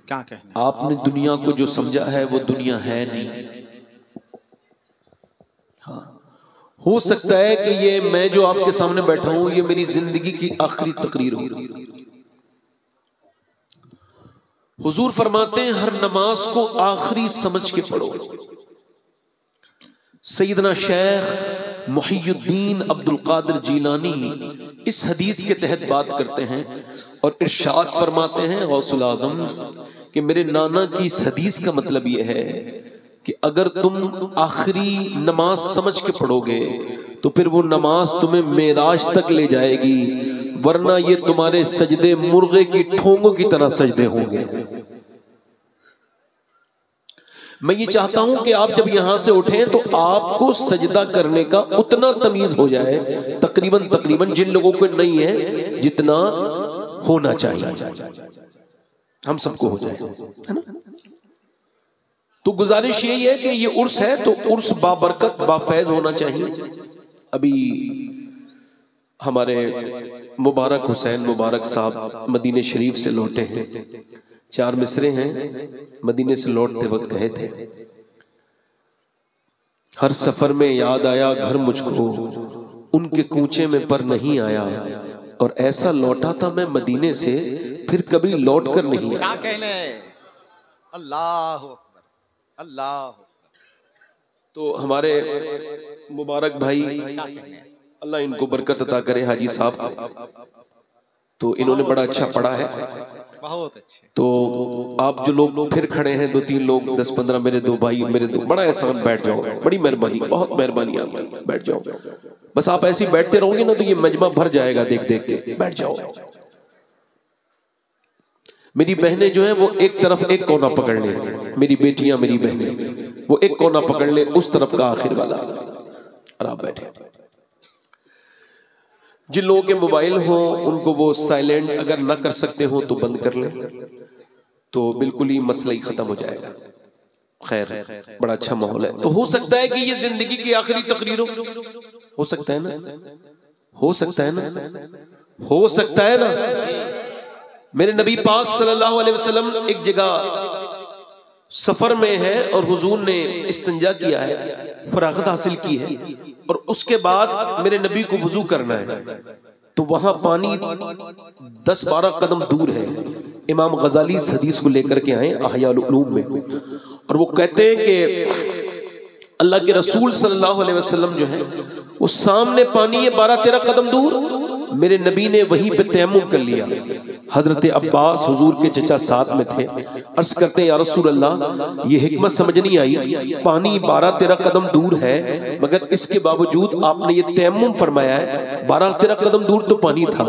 क्या कहना, आपने दुनिया को जो समझा है वो दुनिया है नहीं। हाँ, हो सकता है कि ये मैं जो आपके सामने बैठा हूं ये मेरी जिंदगी की आखिरी तकरीर हो। हुजूर फरमाते हैं हर नमाज को आखिरी समझ के पढ़ो। सैयदना शेख मुहियुद्दीन अब्दुल कादिर जीलानी इस हदीस के तहत बात करते हैं और इरशाद फरमाते हैं गौसुल आज़म कि मेरे नाना की इस हदीस का मतलब यह है कि अगर तुम आखिरी नमाज समझ के पढ़ोगे तो फिर वो नमाज तुम्हें मेराज तक ले जाएगी, वरना ये तुम्हारे सजदे मुर्गे की ठोंगों की तरह सजदे होंगे। मैं ये चाहता हूं कि आप जब यहां से उठें तो आपको सजदा करने का उतना तमीज हो जाए, तकरीबन जिन लोगों को नहीं है जितना होना चाहिए, हम सबको हो जाए, है ना। तो गुजारिश यही है कि ये उर्स है तो उर्स बाबरकत बाफैज होना चाहिए। अभी हमारे मुबारक हुसैन मुबारक साहब मदीने शरीफ से लौटे हैं, 4 मिसरे हैं, मदीने से लौटते वक्त कहे थे, हर सफर में याद आया घर मुझको, उनके कूचे में पर नहीं आया, और ऐसा लौटा था मैं मदीने से फिर कभी लौट कर नहीं आया। क्या कहना है, अल्लाह अल्लाह। तो हमारे मुबारक भाई अल्लाह इनको बरकत अता करे, हाजी साहब, तो इन्होंने बड़ा अच्छा पढ़ा है, बहुत अच्छे। तो आप जो लोग फिर खड़े हैं 2-3 लोग 10-15 मेरे 2 भाई, मेरे 2 बड़ा एहसान, बैठ जाओ, बड़ी मेहरबानी, बहुत मेहरबानी आपकी, बैठ जाओ। बस आप ऐसे ही बैठते रहोगे ना तो ये मजमा भर जाएगा देख देख के, बैठ जाओ। मेरी बहनें जो हैं वो एक तरफ एक कोना पकड़ ले, मेरी बेटियां मेरी बहनें वो एक कोना पकड़ ले, उस तरफ का आखिर वाला, और आप बैठे। जिन लोगों के मोबाइल हो उनको वो साइलेंट अगर ना कर सकते हो तो बंद कर ले, तो बिल्कुल ही मसला ही खत्म हो जाएगा। खैर बड़ा अच्छा माहौल है, तो हो सकता है कि ये जिंदगी की आखिरी तकरीर हो सकता है ना, हो सकता है ना, हो सकता है ना। मेरे नबी पाक सल्लल्लाहु अलैहि वसल्लम एक जगह सफर में है और हुजूर ने इस्तिंजा किया है, फरागत हासिल की है, और उसके बाद मेरे नबी को वुजू करना है, तो वहां पानी 10-12 कदम दूर है। इमाम गजाली इस हदीस को लेकर के आए अहयाउल उलूम में, और वो कहते हैं कि अल्लाह के रसूल सल्लल्लाहु अलैहि वसल्लम जो है वो सामने पानी है 12-13 कदम दूर, मेरे नबी ने वहीं पे तयम्मुम कर लिया। हजरत अब्बास हुजूर के चचा साथ में थे, अर्ज करते हैं या रसूल अल्लाह ये हिकमत समझ नहीं आई, पानी 12-13 कदम दूर है मगर इसके बावजूद आपने ये तयम्मुम फरमाया है, 12-13 कदम दूर तो पानी था।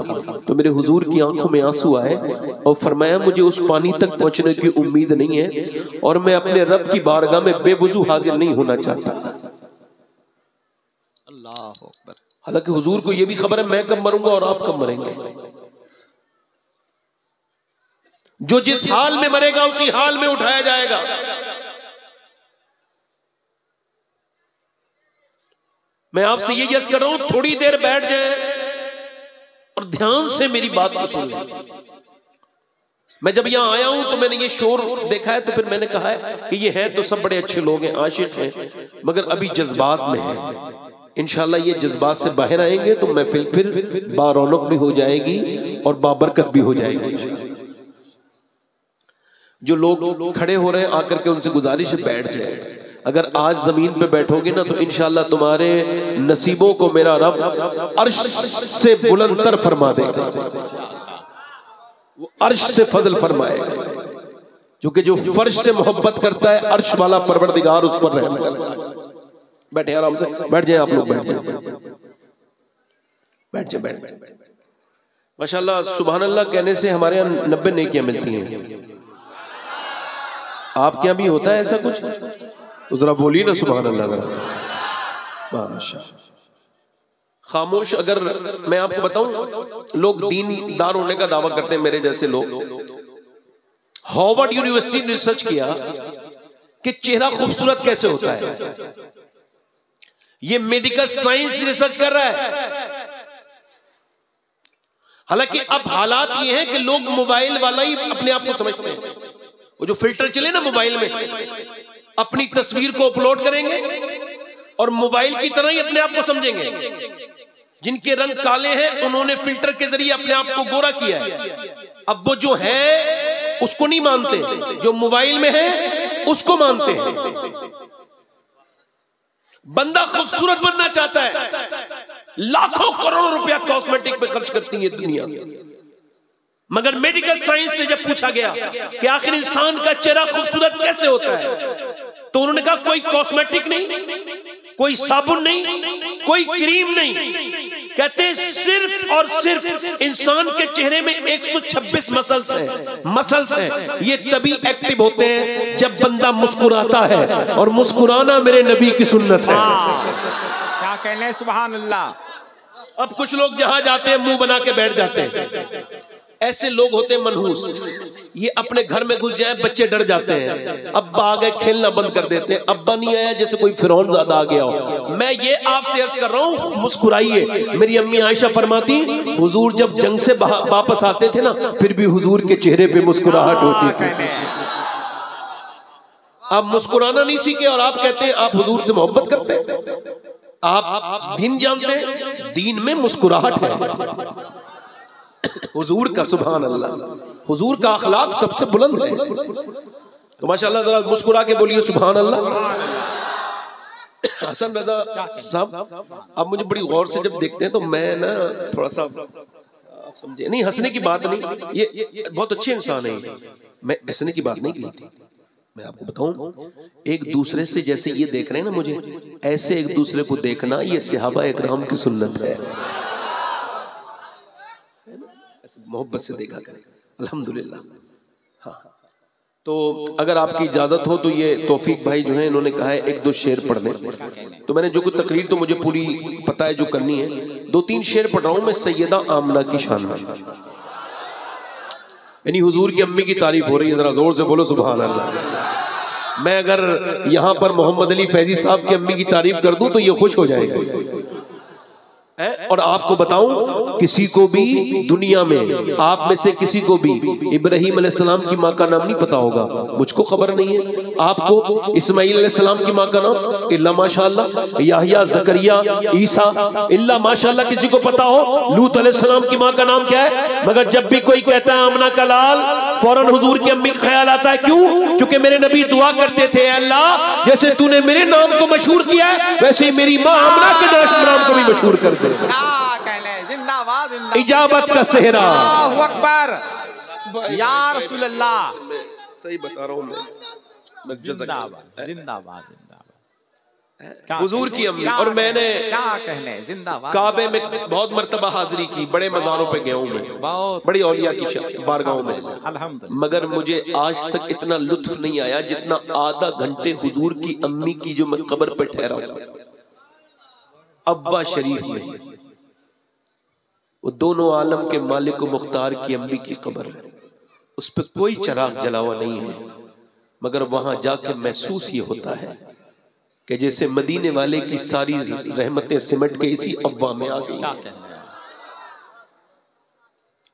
तो मेरे हुजूर की आंखों में आंसू आए और फरमाया मुझे उस पानी तक पहुंचने की उम्मीद नहीं है और मैं अपने रब की बारगाह में बेवुजू हाजिर नहीं होना चाहता। अल्लाह अकबर। हालांकि हुजूर को यह भी खबर है मैं कब मरूंगा और आप कब मरेंगे, जो जिस हाल में मरेगा उसी हाल में उठाया जाएगा। मैं आपसे ये यस कर रहा हूं, थोड़ी देर बैठ जाए और ध्यान से मेरी बात को सुन लें। मैं जब यहां आया हूं तो मैंने ये शोर देखा है, तो फिर मैंने कहा है कि ये हैं तो सब बड़े अच्छे लोग हैं, आशिक हैं, मगर अभी जज्बात में हैं। इंशाल्लाह ये जज्बात से बाहर आएंगे तो मैं फिर बारौनक भी हो जाएगी और बाबरकत भी हो जाएगी। जो लोग खड़े हो रहे हैं आकर के उनसे गुजारिश है बैठ जाए। अगर आज जमीन पे बैठोगे ना तो इंशाल्लाह तुम्हारे नसीबों को मेरा रब अर्श से बुलंदतर फरमा देगा, वो अर्श से फजल फरमाएगा, क्योंकि जो फर्श से मोहब्बत करता है अर्श वाला परवरदिगार उस पर रहम करता है। बैठे आराम से, बैठ जाए आप लोग, बैठ जाए, बैठ जाए, बैठ। माशाल्लाह सुभान अल्लाह कहने से हमारे यहाँ 90 नेकियां मिलती हैं। आपके यहाँ भी होता है ऐसा कुछ? तो जरा बोलिए ना सुभान अल्लाह। माशाल्लाह। खामोश, अगर मैं आपको बताऊं, लोग दीनदार होने का दावा करते हैं मेरे जैसे लोग। हार्वर्ड यूनिवर्सिटी ने रिसर्च किया कि चेहरा खूबसूरत कैसे होता है। ये मेडिकल साइंस रिसर्च कर रहा है। हालांकि अब हालात ये हैं कि लोग मोबाइल वाला ही अपने आप को समझते हैं। वो जो फिल्टर चले ना मोबाइल में, अपनी तस्वीर को अपलोड करेंगे और मोबाइल की तरह ही अपने आप को समझेंगे। जिनके रंग काले हैं उन्होंने फिल्टर के जरिए अपने आप को गोरा किया है। अब वो जो है उसको नहीं मानते, जो मोबाइल में है उसको मानते हैं। बंदा खूबसूरत बनना चाहता है, लाखों करोड़ों रुपया कॉस्मेटिक पे खर्च करती है दुनिया, मगर मेडिकल साइंस से जब पूछा गया कि आखिर इंसान का चेहरा खूबसूरत कैसे होता है, तो उन्होंने कहा कोई कॉस्मेटिक नहीं, कोई साबुन नहीं, कोई क्रीम नहीं, कहते सिर्फ और सिर्फ इंसान के चेहरे में 126 मसल्स हैं। ये तभी एक्टिव होते हैं जब बंदा मुस्कुराता है, और मुस्कुराना मेरे नबी की सुन्नत है। क्या कहने, सुभान अल्लाह। अब कुछ लोग जहां जाते हैं मुंह बना के बैठ जाते हैं। ऐसे लोग होते हैं मनहूस, ये अपने घर में घुस जाए बच्चे डर जाते हैं, अब्बा आ गए खेलना बंद कर देते हैं, अब्बा नहीं आया जैसे कोई फिरौन ज्यादा आ गया हो। मैं ये आपसे अर्ज कर रहा हूं, मुस्कुराइए। मेरी अम्मी आयशा फरमाती, हुजूर जब जंग से वापस आते थे ना, फिर भी हुजूर के चेहरे पे मुस्कुराहट होती थी। आप मुस्कुराना नहीं सीखे और आप कहते हैं आप हुजूर से मोहब्बत करते हैं। आप दीन जानते हैं, दीन में मुस्कुराहट है हुजूर का। सुभान अल्लाह, हुजूर का अखलाक सबसे बुलंद है। तो माशाअल्लाह जरा मुस्कुरा के बोलिए सुभान अल्लाह। हसन रजा साहब, आप मुझे बड़ी गौर से जब देखते हैं तो मैं ना थोड़ा सा समझे नहीं, हंसने की बात नहीं, ये बहुत अच्छे इंसान है, मैं हंसने की बात नहीं की थी। मैं आपको बताऊं, एक दूसरे से जैसे ये देख रहे हैं ना मुझे, ऐसे एक दूसरे को देखना ये सहाबा इकराम की सुन्नत है। मोहब्बत से देखा करें, अल्हम्दुलिल्लाह। हाँ, तो अगर आपकी इजाजत हो तो ये तौफीक भाई जो है इन्होंने कहा है एक दो शेर पढ़ लें, तो मैंने जो कुछ तकरीर तो मुझे पूरी पता है जो करनी है, 2-3 शेर पढ़ रहा हूं मैं सैयदा आमना की शान में, यानी हुजूर की अम्मी की तारीफ हो रही है, जरा जोर से बोलो सुभान अल्लाह। मैं अगर यहां पर मोहम्मद अली फैजी साहब की अम्मी की तारीफ कर दूं तो ये खुश हो जाएगा। और आपको बताऊं, किसी को भी दुनिया में आप में से किसी को भी इब्राहीम अलैहिस्सलाम की माँ का नाम नहीं पता होगा, मुझको खबर नहीं है, आपको इस्माईल अलैहिस्सलाम की माँ का नाम इल्ला माशाअल्लाह, याहिया, ज़करिया, ईसा इल्ला माशाअल्लाह किसी को पता हो, लूत अलैहिस्सलाम की माँ का नाम क्या है, मगर जब भी कोई कहता है आमना का लाल, फौरन हुजूर की अम्मी का ख्याल आता है। क्यों? क्योंकि मेरे नबी दुआ करते थे, अल्लाह जैसे तूने मेरे नाम को मशहूर किया है वैसे ही मेरी माँ आमना के नाम को भी मशहूर कर दे। जिंदाबाद, इजाबत का सेहरा, अल्लाहु अकबर, या रसूल अल्लाह। सही बता रहा हूं मैं, जिंदाबाद जिंदाबाद। हुजूर की अम्मी। और मैंने क्या कहने, जिंदाबाद। काबे में बहुत मर्तबा हाजिरी की, बड़े मज़ारों पे गया हूं मैं, बड़ी औलिया की बारगाहों में, अल्हम्दुलिल्लाह, मगर मुझे आज तक इतना लुत्फ नहीं आया जितना आधा घंटे हुजूर की अम्मी की जो मैं कब्र पे ठहरा हूं, अब्बा शरीफ में, वो दोनों आलम के मालिक मुख्तार की अम्मी की कब्र, उस पर कोई चराग जला हुआ नहीं है, मगर वहां जाकर महसूस ये होता है कि जैसे मदीने वाले की सारी रहमतें सिमट के इसी अव्वा में आ गई।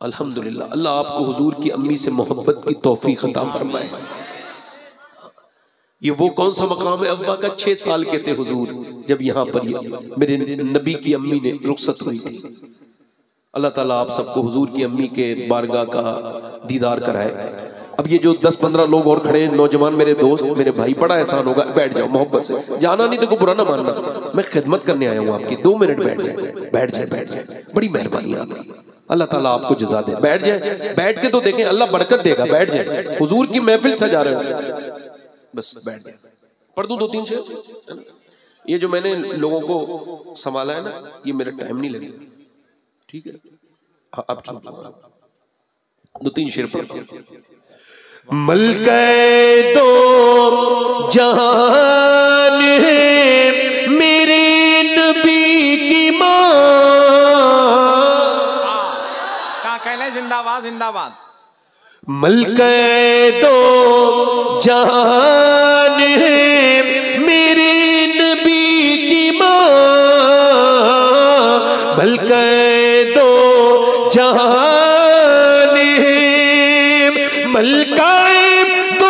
अल्हम्दुलिल्लाह, अल्लाह आपको हुजूर की अम्मी से मोहब्बत की तौफीक अता फरमाए। ये वो कौन सा मकाम है अव्वा का? 6 साल के थे हुजूर जब यहाँ पर मेरे नबी की अम्मी ने रुखसत हुई थी। अल्लाह ताला आप सबको हुजूर की अम्मी के बारगाह का दीदार कराए। अब ये जो 10-15 लोग और खड़े हैं, नौजवान मेरे दोस्त, मेरे भाई, बड़ा एहसान होगा, बैठ जाओ मोहब्बत से, जाना नहीं तो कोई बुरा ना मानना, मैं खिदमत करने आया हूँ आपकी, 2 मिनट बैठ जाए, बैठ जाए, बैठ जाए, बड़ी मेहरबानी आपकी, अल्लाह ताला आपको जज़ा दे। बैठ जाए, बैठ के तो देखें, अल्लाह बरकत देगा, बैठ जाए, हुजूर की महफिल सजा रहे हो, बस बैठ जाए। पढ़ दूं 2-3 शेर? ये जो मैंने लोगों को संभाला है ना, ये मेरा टाइम नहीं लगेगा, ठीक है? अब 2-3 शेर पढ़। मलके दो जहान है मेरे नबी की माँ, क्या कहने, जिंदाबाद जिंदाबाद। मलके दो जहान है मेरे नबी की माँ, मलके दो जहान है, मलकाए दो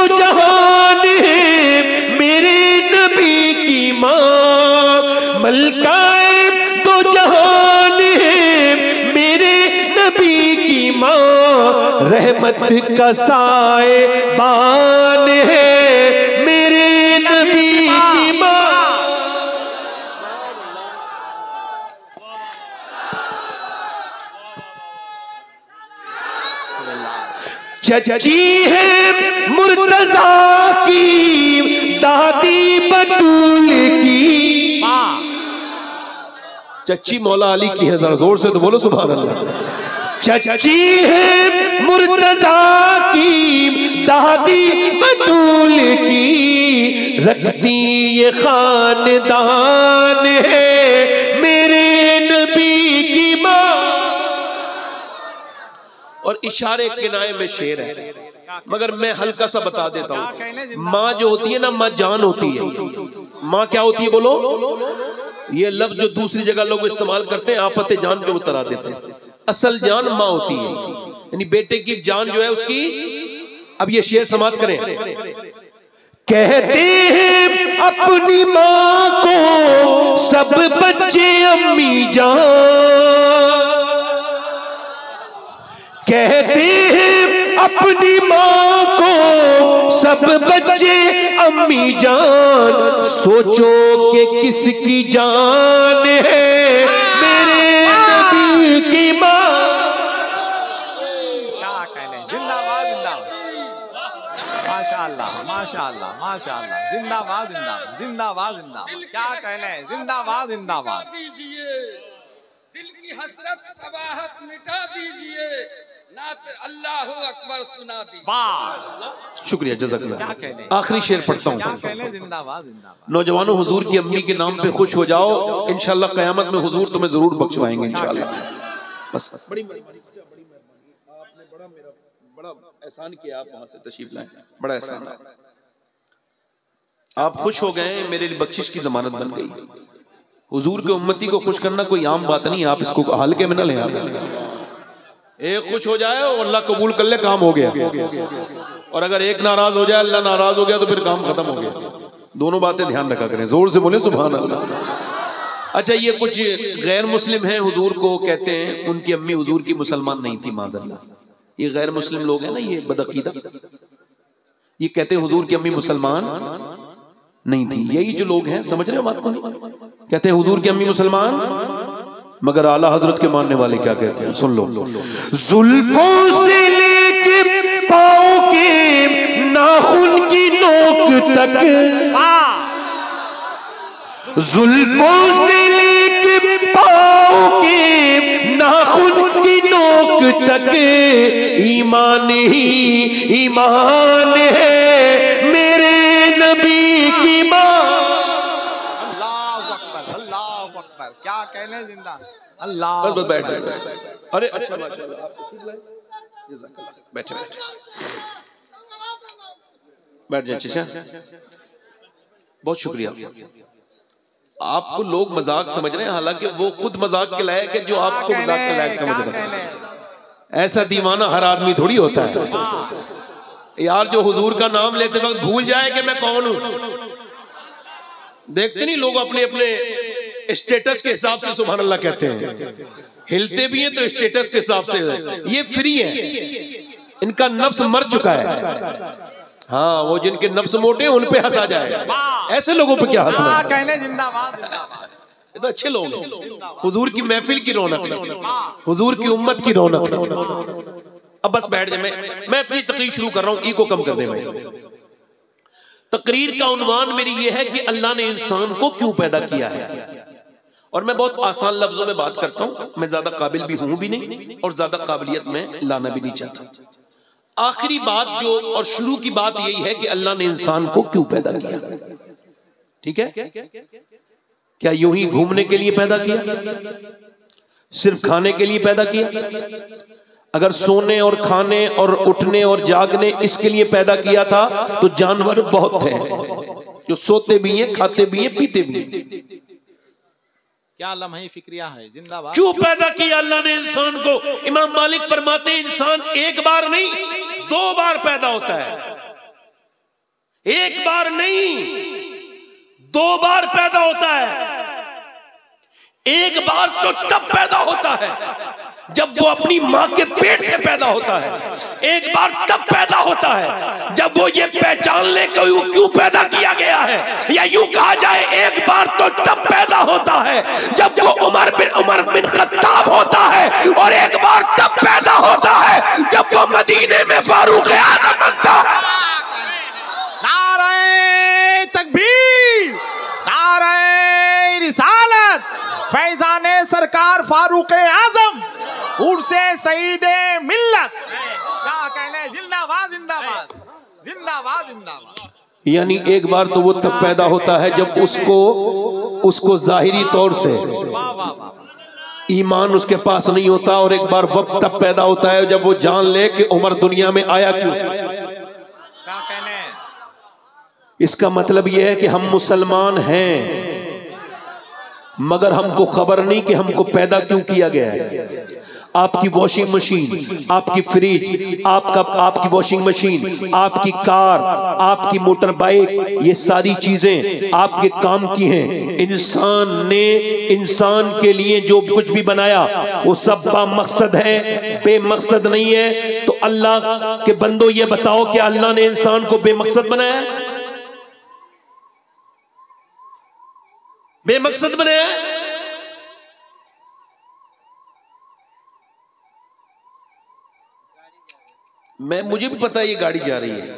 रहमत का साएबान है मेरे नबी की माँ। चची है मुर्तजा की दादी बतूल की। चची मौला अली की है, जरा जोर से तो बोलो सुभान अल्लाह। चची है मुर्तजा की दादी बतूल की, रखती ये खानदान है मेरे नबी की माँ। और इशारे किनाए में शेर है, मगर मैं हल्का सा बता देता हूँ। माँ जो होती है ना, माँ जान होती है। माँ क्या होती है बोलो? ये लफ्ज जो दूसरी जगह लोग इस्तेमाल करते हैं आफते जान के उतरा देते हैं। असल जान माँ होती है, यानी बेटे की जान जो है उसकी। अब ये शेर समाप्त करें। कहते हैं अपनी माँ को सब बच्चे अम्मी जान, कहते हैं अपनी माँ को सब बच्चे अम्मी जान, सोचो कि किसकी जान है मेरे नबी की माँ। क्या कहने, जिंदाबाद जिंदाबाद, माशाअल्लाह माशाअल्लाह माशाअल्लाह, जिंदाबाद जिंदाबाद जिंदाबाद जिंदाबाद, क्या कहने, जिंदाबाद जिंदाबाद। दिल की हसरत सबाहत मिटा दीजिए, नात अल्लाह अकबर सुना दीजिए। वाह, शुक्रिया, जज़ाकल्लाह। क्या कहने, आखिरी शेर पढ़ता हूँ। क्या कहने, जिंदाबाद जिंदाबाद। नौजवानों, हुजूर की अम्मी के नाम पे खुश हो जाओ, इंशाल्लाह क़यामत में हुजूर तुम्हें जरूर बख्शवाएंगे इंशाल्लाह। बस बड़ी मेहरबानी, आपने बड़ा एहसान किया, आप वहां से तशरीफ लाए, बड़ा एहसान। आप खुश हो गए, मेरे लिए बख्शिश की जमानत बन गई। हुजूर के उम्मती को खुश करना कोई आम बात नहीं, आप इसको हल्के में न लें। आप एक खुश हो जाए और अल्लाह कबूल कर ले, काम हो गया। और अगर एक नाराज हो जाए, अल्लाह नाराज हो गया, तो फिर काम खत्म हो गया। दोनों बातें ध्यान रखा करें, जोर से बोले सुभान अल्लाह। अच्छा, ये कुछ गैर मुस्लिम हैं, हुजूर को कहते हैं उनकी अम्मी हुजूर की मुसलमान नहीं थी, माज़अल्लाह। ये गैर मुस्लिम लोग हैं ना, ये बदअकीदा, ये कहते हैं हुजूर की अम्मी मुसलमान नहीं थी। यही जो लोग हैं, समझ रहे हो बात को? नहीं कहते हैं हुजूर की अम्मी मुसलमान, मगर आला हजरत के मानने वाले क्या कहते हैं, सुन लो। जुल्फों से लेके पाँव के नाखून की नोक तक, जुल्फों से लेके पाँव के नाखून की नोक तक, ईमान ही ईमान है मेरे नबी की माँ। क्या कहने, जिंदा अल्लाह। बस बैठ जाए। अरे अच्छा, माशाल्लाह, बैठे बैठे बैठ जाए। चाचा बहुत शुक्रिया। आपको लोग मजाक समझ रहे हैं, हालांकि वो खुद मजाक के लायक है जो आपको मजाक के लायक समझ रहे हैं। ऐसा दीवाना हर आदमी थोड़ी होता है यार, जो हुजूर का नाम लेते वक्त भूल जाए कि मैं कौन हूं। देखते नहीं लोग अपने अपने स्टेटस के हिसाब से सुभान अल्लाह कहते हैं, हिलते भी हैं तो स्टेटस के हिसाब से। ये फ्री है, इनका नफ्स मर चुका है। हाँ, वो जिनके नफ्स मोटे हैं उन पे हंसा जाए, ऐसे लोगों पे क्या हंसना। कहने, जिंदाबाद जिंदाबाद, ये तो अच्छे लोग हैं। हुजूर की महफिल की रौनक है, हुजूर की उम्मत की रौनक है। अब बस बैठ जाए, मैं अपनी तकरीर शुरू कर रहा हूँ, ई को कम कर दे। मैं तकरीर का उन्वान मेरी ये है कि अल्लाह ने इंसान को क्यों पैदा किया है। और मैं बहुत आसान लफ्जों में बात करता हूं, मैं ज्यादा काबिल भी हूं भी नहीं और ज्यादा काबिलियत में लाना भी नहीं चाहता। आखिरी बात जो और शुरू की बात यही है कि अल्लाह ने इंसान को क्यों पैदा किया। ठीक है, क्या यूं ही घूमने के लिए पैदा किया, सिर्फ खाने के लिए पैदा किया? अगर सोने और खाने और उठने और जागने इसके लिए पैदा किया था तो जानवर बहुत हैं जो सोते भी हैं, खाते भी हैं, पीते भी हैं। क्या लम्हे फिक्रिया है, जिंदाबाद। क्यों पैदा किया अल्लाह ने इंसान को? इमाम मालिक फरमाते हैं इंसान एक बार नहीं 2 बार पैदा होता है। एक बार नहीं 2 बार पैदा होता है। एक बार तो तब पैदा होता है जब वो अपनी माँ के पेट से पैदा होता है। एक बार तब पैदा होता है जब वो ये पहचान ले कि वो क्यों पैदा किया गया है, या यूं कहा जाए एक बार तो तब पैदा होता है जब वो उमर बिन खत्ताब होता है, और एक बार तब पैदा होता है जब वो मदीने में फारूक आज़म बनता है। नारे तकबीर, नारे रिसालत, फैजाने सरकार फारूक आज़म, उर्से सईदे मिल्लत। क्या कहने, जिंदाबाद जिंदाबाद जिंदाबाद जिंदाबाद। यानी एक बार तो वो तब पैदा होता है जब उसको जाहिरी तौर से ईमान उसके पास नहीं होता, और एक बार वक्त तब पैदा होता है जब वो जान ले कि उमर दुनिया में आया क्यों। क्या कहने, इसका मतलब यह है कि हम मुसलमान हैं मगर हमको खबर नहीं कि हमको पैदा क्यों किया गया है। आपकी वॉशिंग मशीन, आपकी फ्रिज, आपकी वॉशिंग मशीन, आपकी कार, आपकी मोटर बाइक, ये सारी चीजें आपके काम की हैं। इंसान ने इंसान के लिए जो कुछ भी बनाया वो सब बामकसद है, बेमकसद नहीं है। तो अल्लाह के बंदो ये बताओ कि अल्लाह ने इंसान को बेमकसद बनाया है, बेमकसद बनाया है? मुझे भी पता है ये गाड़ी जा रही है,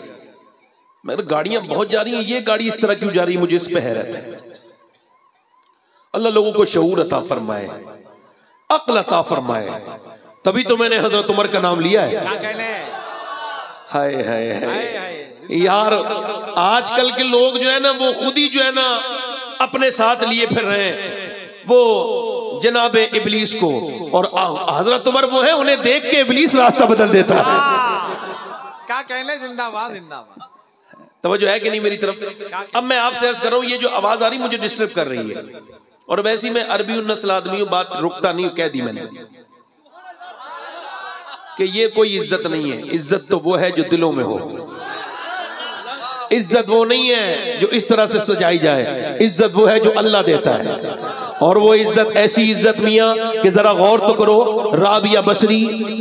मगर गाड़ियां बहुत जा रही हैं, ये गाड़ी इस तरह क्यों जा रही है मुझे इस पे हैरत है। अल्लाह लोगों को शऊर अता फरमाए, अक्ल अता फरमाए, तभी तो मैंने हजरत उमर का नाम लिया है। हाय हाय हाय यार, आजकल के लोग जो है ना वो खुद ही जो है ना अपने साथ लिए फिर रहे हैं वो जनाबे इबलीस को, और हजरत उमर वो है उन्हें देख के इबलीस रास्ता बदल देता है। क्या कहने, जिंदाबाद जिंदाबाद। तवज्जो है कि नहीं मेरी तरफ? अब मैं आपसे अर्ज कर रहा हूं, ये जो आवाज आ रही मुझे डिस्टर्ब कर रही है, और वैसे मैं अरबी नस्ल आदमी हूं, बात रुकता नहीं, कह दी मैंने कि ये कोई इज्जत नहीं है। इज्जत तो वो है जो दिलों में हो, इज्जत वो नहीं है जो इस तरह से सजाई जाए, इज्जत वो है जो अल्लाह देता है। और वो इज्जत ऐसी इज्जत मियां कि जरा गौर तो करो, राबिया बसरी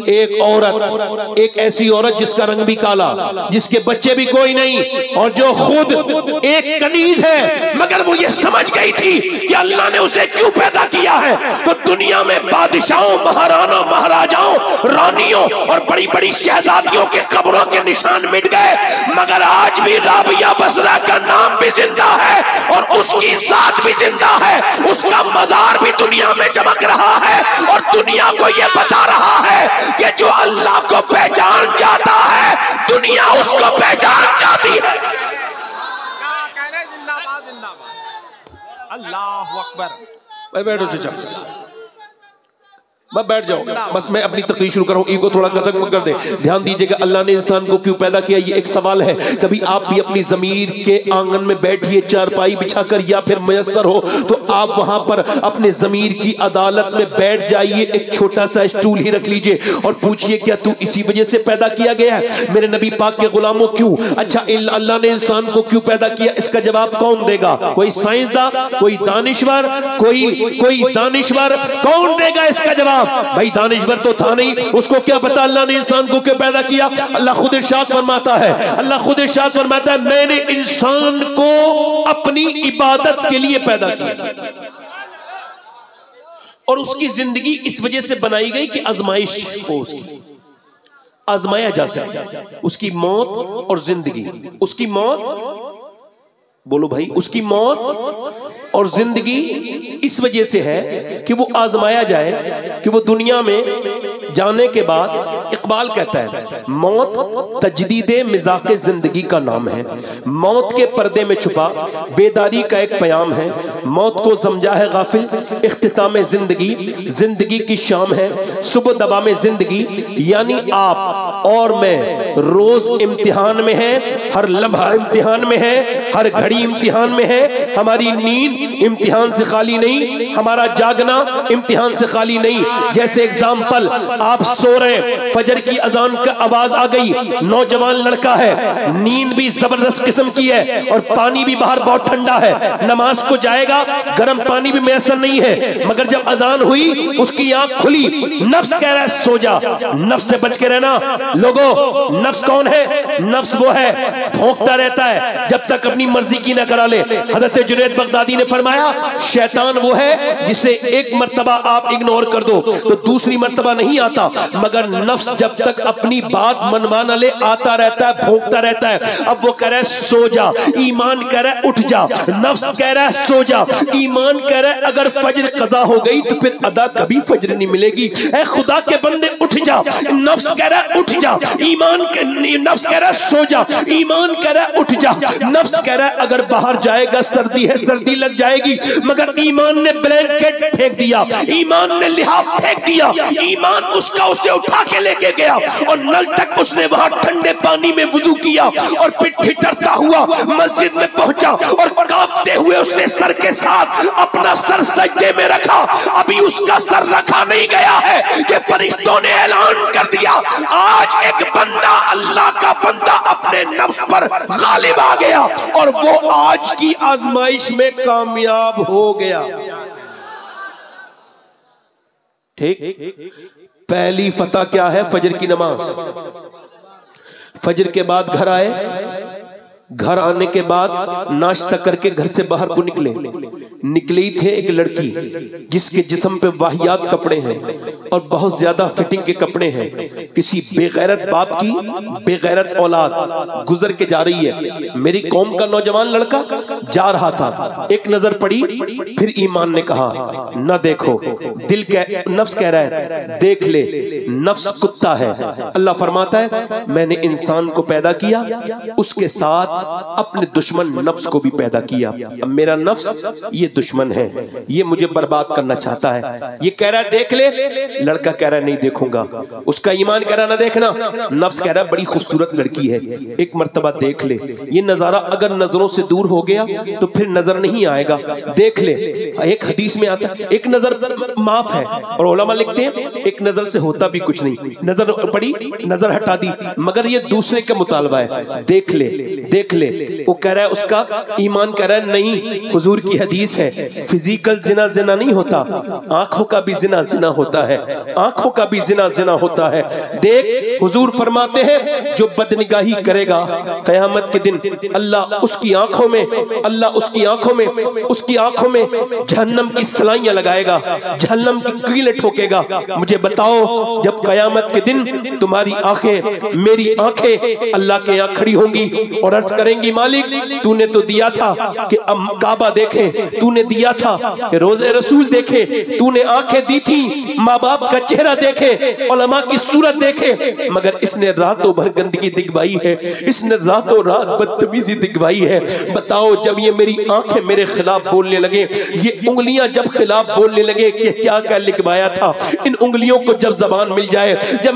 एक औरत, एक ऐसी औरत जिसका रंग भी काला, जिसके बच्चे भी कोई नहीं, और जो खुद एक कनीज है, मगर वो ये समझ गई थी कि अल्लाह ने उसे क्यों पैदा किया है। तो दुनिया में बादशाहों, महाराना, महाराजाओं, रानियों और बड़ी बड़ी शहजादियों के कब्रों के निशान मिट गए, मगर आज भी राबिया बसरा का नाम भी जिंदा है और उसकी जात भी जिंदा है, उसका मजार भी दुनिया में चमक रहा है, और दुनिया को यह बता रहा है कि जो अल्लाह को पहचान जाता है दुनिया उसको पहचान जाती है। क्या कहने, जिंदाबाद जिंदाबाद। अल्लाह अकबर। भाई बैठो चाचा, बस बैठ जाओ, बस मैं अपनी तकरीर शुरू कर रहा हूँ, ईगो थोड़ा गजक मत कर दे। ध्यान दीजिएगा, अल्लाह ने इंसान को क्यों पैदा किया, ये एक सवाल है। कभी आप भी अपनी ज़मीर के आंगन में बैठिए, चारपाई बिछाकर, या फिर मयसर हो तो आप वहां पर अपने ज़मीर की अदालत में बैठ जाइए, एक छोटा सा स्टूल ही रख लीजिए और पूछिए क्या तू इसी वजह से पैदा किया गया है? मेरे नबी पाक के गुलामों क्यों? अच्छा, अल्लाह ने इंसान को क्यों पैदा किया, इसका जवाब कौन देगा? कोई साइंसदान, कोई दानिश्वर, कोई दानिश्वर कौन देगा इसका जवाब? भाई दानिश्वर तो था नहीं, उसको क्या पता अल्लाह ने इंसान को क्यों पैदा किया। अल्लाह खुद इरशाद फरमाता है, अल्लाह खुद इरशाद फरमाता है, मैंने इंसान को अपनी इबादत के लिए पैदा किया, और उसकी जिंदगी इस वजह से बनाई गई कि आजमाइश हो, उसकी आजमाया जा सके। उसकी मौत और जिंदगी, उसकी मौत, बोलो भाई, उसकी मौत और जिंदगी इस वजह से है कि वो आजमाया जाए कि वो दुनिया में जाने के बाद, इकबाल कहता है मौत तजदीदे मिजाके जिंदगी का नाम है, मौत के पर्दे में छुपा बेदारी का एक प्याम है, मौत को समझा है गाफिल इख्तिताम जिंदगी, जिंदगी की शाम है सुबह दबा में जिंदगी, यानी आप और मैं रोज इम्तिहान में है, हर लम्हा इम्तिहान में है, हर घड़ी इम्तिहान में है। हमारी नींद इम्तिहान से खाली नहीं, हमारा जागना इम्तिहान से खाली नहीं। जैसे एग्जाम्पल, आप सो रहे, फजर की अजान का आवाज आ गई, नौजवान लड़का है, नींद भी जबरदस्त किस्म की है और पानी भी बाहर बहुत ठंडा है, नमाज को जाएगा, गर्म पानी भी मैसर नहीं है, मगर जब अजान हुई उसकी आंख खुली, नफ्स कह रहा है सो जा। नफ्स से बच के रहना लोगों। नफ्स कौन है? नफ्स वो है भौंकता रहता है जब तक अपनी मर्जी की ना करा ले। हजरत जुनैद बगदादी ने फरमाया, शैतान वो है जिसे एक मर्तबा आप इग्नोर कर दो तो दूसरी मर्तबा नहीं आता, मगर नफ्स जब तक अपनी बात मनवा न ले आता रहता है, भौंकता रहता है। अब वो कह रहा है सो जा, ईमान कह रहा है उठ जा। नफ्स कह रहा है सो जा, ईमान कह रहा है अगर फजर कज़ा हो गई तो फिर अदा कभी फजर नहीं मिलेगी। ऐ खुदा के बंदे उठ जा। नफ्स कह रहा है उठ जा, नफ्स कह रहा है सो जा, ईमान कह रहा है उठ जा। नफ्स कह रहा है अगर बाहर जाएगा सर्दी है, सर्दी लग जाएगी, मगर ईमान ने ब्लैंकेट फेंक दिया, ईमान ने लिहाफ फेंक दिया, ईमान उसका उसे उठा के लेके गया और नल तक उसने वहां ठंडे पानी में वुजू किया और पिट फिटरता हुआ मस्जिद में पहुंचा और कांपते हुए उसने सर के साथ अपना सर सजदे में रखा। अभी उसका सर रखा नहीं गया है कि फरिश्तों ने ऐलान कर दिया, आज एक बंदा, अल्लाह का बंदा अपने नफ्स पर गालिब आ गया और वो आज की आजमाइश में कामयाब हो गया। ठीक, पहली फतह क्या है? फजर की नमाज। फजर के बाद घर आए, घर आने के बाद नाश्ता करके घर से बाहर को निकले ही थे एक लड़की जिसके जिस्म पे वाहियात कपड़े हैं और बहुत ज्यादा फिटिंग के कपड़े हैं। किसी बेगैरत बाप की बेगैरत औलाद गुजर के जा रही है। मेरी कौम का नौजवान लड़का जा रहा था, एक नजर पड़ी, फिर ईमान ने कहा न देखो, दिल नफ्स कह रहा है देख ले। नफ्स कुत्ता है। अल्लाह फरमाता है मैंने इंसान को पैदा किया, उसके साथ अपने दुश्मन नफ्स को भी पैदा किया। अब मेरा नफ्स ये दुश्मन है, ये मुझे बर्बाद करना चाहता है। ये कह रहा है देख ले, लड़का कह रहा है नहीं देखूंगा। उसका ईमान कह रहा ना देखना, नफ्स कह रहा है बड़ी खूबसूरत लड़की है, एक मर्तबा देख ले। ये नजारा अगर नजरों से दूर हो गया तो फिर नजर नहीं आएगा, देख ले। एक हदीस में आता है एक नजर माफ है और उलमा लिखते हैं एक नजर से होता भी कुछ नहीं। नजर पड़ी, नजर हटा दी, मगर ये दूसरे का मुतालबा है, देख ले देख ले। वो कह रहा है, उसका ईमान कह रहा है नहीं, हुजूर की हदीस है फिजिकल जिना जिना नहीं होता, आंखों का भी जिना जिना होता है, आंखों का भी जिना जिना होता है। देख हुजूर फरमाते हैं जो बदनिगाही करेगा कयामत के दिन अल्लाह उसकी आंखों में, अल्लाह उसकी आंखों में, उसकी आंखों में जहन्नम की सलाइयां लगाएगा, जहन्नम की कीलें ठोकेगा। मुझे बताओ जब कयामत के दिन तुम्हारी आंखें, मेरी आंखें अल्लाह के यहाँ खड़ी होंगी और अर्ज करेंगी मालिक तूने तो दिया था कि काबा देखे, तूने दिया था कि रोज़े रसूल देखे, तूने आंखें दी थी माँ बाप का चेहरा देखे, उलमा की सूरत देखे, मगर इसने रातों भर गंदगी दिखवाई है, इसने रातों रात बदतमीजी दिखवाई है। बताओ जब ये मेरी आंखें मेरे खिलाफ बोलने लगे, ये उंगलियां जब खिलाफ बोलने लगे कि क्या क्या लिखवाया था, इन उंगलियों को जब जबान मिल जाए, जब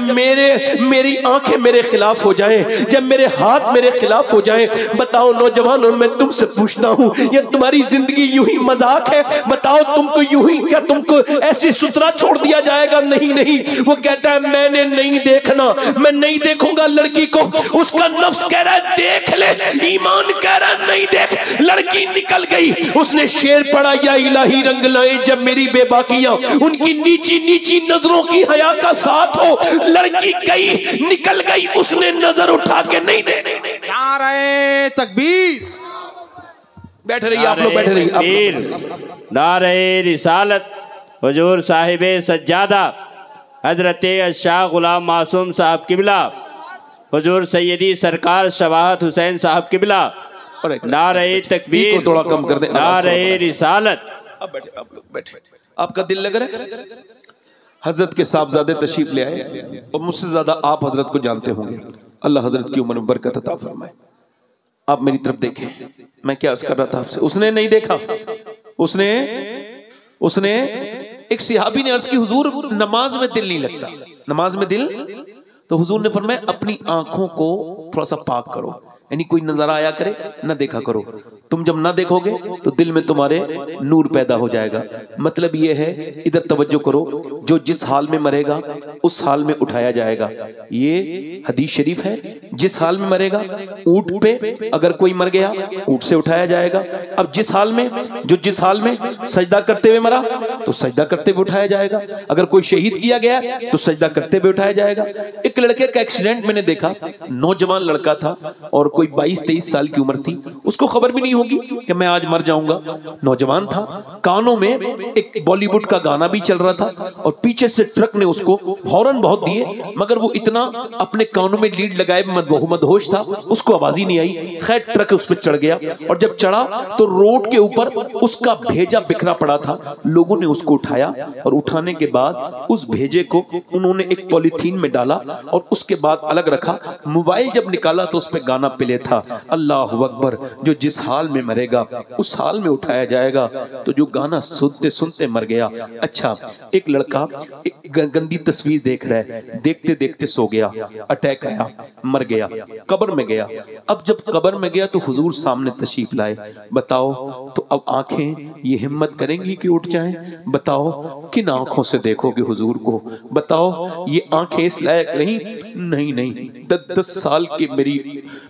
मेरी आंखें मेरे खिलाफ हो जाएं, जब मेरे हाथ मेरे खिलाफ हो जाएं, बताओ नौजवानों मैं तुमसे पूछता हूँ ये तुम्हारी जिंदगी यूं ही मजाक है? बताओ तुमको यूं ही, क्या तुमको ऐसे सुतरा छोड़ दिया जाएगा? नहीं नहीं, वो कहता है मैंने नहीं देखना, मैं नहीं देखूंगा लड़की को। उसका नफ्स कह रहा है देख ले, ईमान कह रहा है नहीं देख। लड़की निकल गई, उसने शेर पढ़ा या इलाही रंग लाए जब मेरी बेबाकियां उनकी नीची नीची नजरों की हया का साथ हो। लड़की गई, निकल गई, उसने नजर उठा के नहीं दे। नारे तकबीर, बैठ रही आप लोग, बैठ रही। नारे रिसालत हुजूर साहिबे सज्जादा हजरत शाह गुलाम मासूम साहब किबला, हुजूर सैयदी सरकार शवाहत हुसैन साहब किबला। नारे तकबीर, थोड़ा कम कर दे। नारे रिसालत। अब बैठे आप लोग, बैठे। आपका दिल लग रहा है? हजरत के साहबजादे तशरीफ ले आए और मुझसे ज्यादा आप हजरत को जानते होंगे। अल्लाह हजरत की उम्र में बरकत अता फरमाए। आप मेरी तरफ देखें, मैं क्या अर्ज कर रहा था आपसे, उसने नहीं देखा, उसने एक सिहाबी ने अर्ज की हुजूर नमाज में दिल नहीं लगता, नमाज में दिल। तो हुजूर ने फरमाया अपनी आंखों को थोड़ा सा पाक करो, यानी कोई नजर आया करे ना देखा करो। तुम जब ना देखोगे तो दिल में तुम्हारे नूर पैदा हो जाएगा। मतलब ये है, इधर तवज्जो करो, जो जिस हाल में मरेगा उस हाल में उठाया जाएगा। ये हदीस शरीफ है, जिस हाल में मरेगा ऊंट पे अगर कोई मर गया ऊंट से उठाया जाएगा। अब जिस हाल में, जो जिस हाल में सजदा करते हुए मरा तो सजदा करते हुए उठाया जाएगा। अगर कोई शहीद किया गया तो सजदा करते हुए उठाया जाएगा। एक लड़के का एक्सीडेंट मैंने देखा, नौजवान लड़का था और कोई 22-23 साल की उम्र थी, उसको खबर भी नहीं होगी कि मैं आज मर जाऊंगा। नौजवान था, कानों में एक बॉलीवुड का गाना भी चल रहा था और पीछे से ट्रक ने उसको हॉर्न बहुत दिए, मगर वो इतना अपने कानों में लीड लगाए मदहोश था, उसको आवाज ही नहीं आई। खैर ट्रक उस पर चढ़ गया और जब चढ़ा तो रोड के ऊपर उसका भेजा बिखरा पड़ा था। लोगों ने उसको उठाया और उठाने के बाद उस भेजे को उन्होंने एक पॉलीथीन में डाला और उसके बाद अलग रखा। मोबाइल जब निकाला तो उस पर गाना प्ले था, अल्लाह अकबर, जो जिस हाल में मरेगा उस हाल में उठाया जाएगा। तो जो गाना सुनते सुनते मर गया। अच्छा, एक लड़का एक गंदी तस्वीर देख रहा है, देखते देखते सो गया, अटैक आया, मर गया, कब्र में गया। अब जब कब्र में गया तो हुजूर सामने तशरीफ लाए। बताओ तो अब आंखें ये हिम्मत करेंगी कि उठ जाएं? बताओ किन आंखों से देखोगे हुजूर को? बताओ ये आंखें इस लायक रही? नहीं नहीं, 10-10 साल की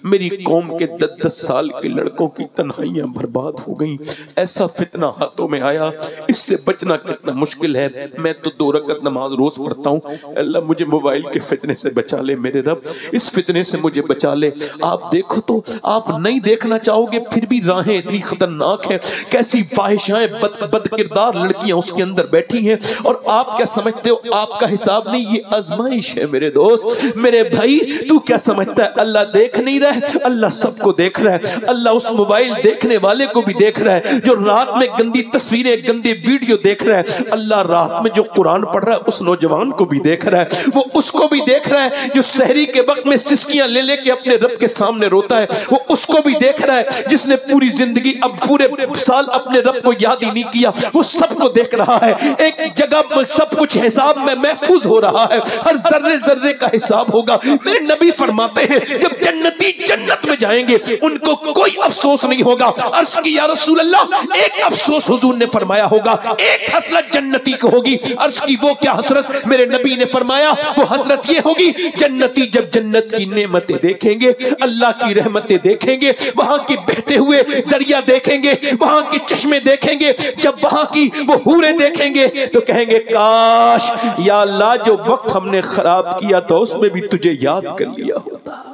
मेरी कौम के 10-10 साल के लड़कों की तन्हाइयां बर्बाद हो गई। ऐसा फितना हाथों में आया, इससे बचना कितना मुश्किल है। मैं तो 2 रकात नमाज रोज पढ़ता हूँ। अल्लाह मुझे मोबाइल के फितने से बचा ले, मेरे रब इस फितने से मुझे बचा ले। आप देखो तो आप नहीं देखना चाहोगे, फिर भी राहें इतनी खतरनाक हैं, कैसी फाहिशाएं बद किरदार लड़कियां उसके अंदर बैठी हैं। और आप क्या समझते हो आपका हिसाब नहीं, ये आजमाइश है मेरे दोस्त, मेरे भाई। तू क्या समझता है अल्लाह देख नहीं रहा है? अल्लाह सबको देख रहा है। अल्लाह उस मोबाइल देखने वाले को भी देख रहा है जो रात में गंदी तस्वीरें, गंदी वीडियो देख रहा है। अल्लाह रात में जो कुरान पढ़ रहा है उस नौजवान को भी देख रहा है, वो उसको भी देख रहा है जो सहरी के वक्त में सिसकियां ले लेके अपने रब के सामने रोता है, वो उसको भी देख रहा है। जिसने पूरी जिंदगी अब पूरे साल अपने रब को याद ही नहीं किया, वो सबको देख रहा है। एक जगह पर सब कुछ हिसाब में महफूज हो रहा है, हर जर्रे जर्रे का हिसाब होगा। मेरे नबी फरमाते हैं जब जन्नती जन्नत में जाएंगे उनको कोई अफसोस नहीं होगा। अर्ज की या रसूल अल्लाह, एक अफसोस हुजूर ने फरमाया होगा, एक हसरत जन्नती को होगी। अर्ज की वो क्या हसरत? मेरे नबी ने फरमाया वो हसरत ये होगी, जन्नती जब जन्नत की नेमतें देखेंगे, अल्लाह की रहमतें देखेंगे, वहां के बहते हुए दरिया देखेंगे, वहां के चश्मे देखेंगे, जब वहां की वो हूरें देखेंगे तो कहेंगे काश या अल्लाह जो वक्त हमने खराब किया था उसमें भी तुझे याद कर लिया होता।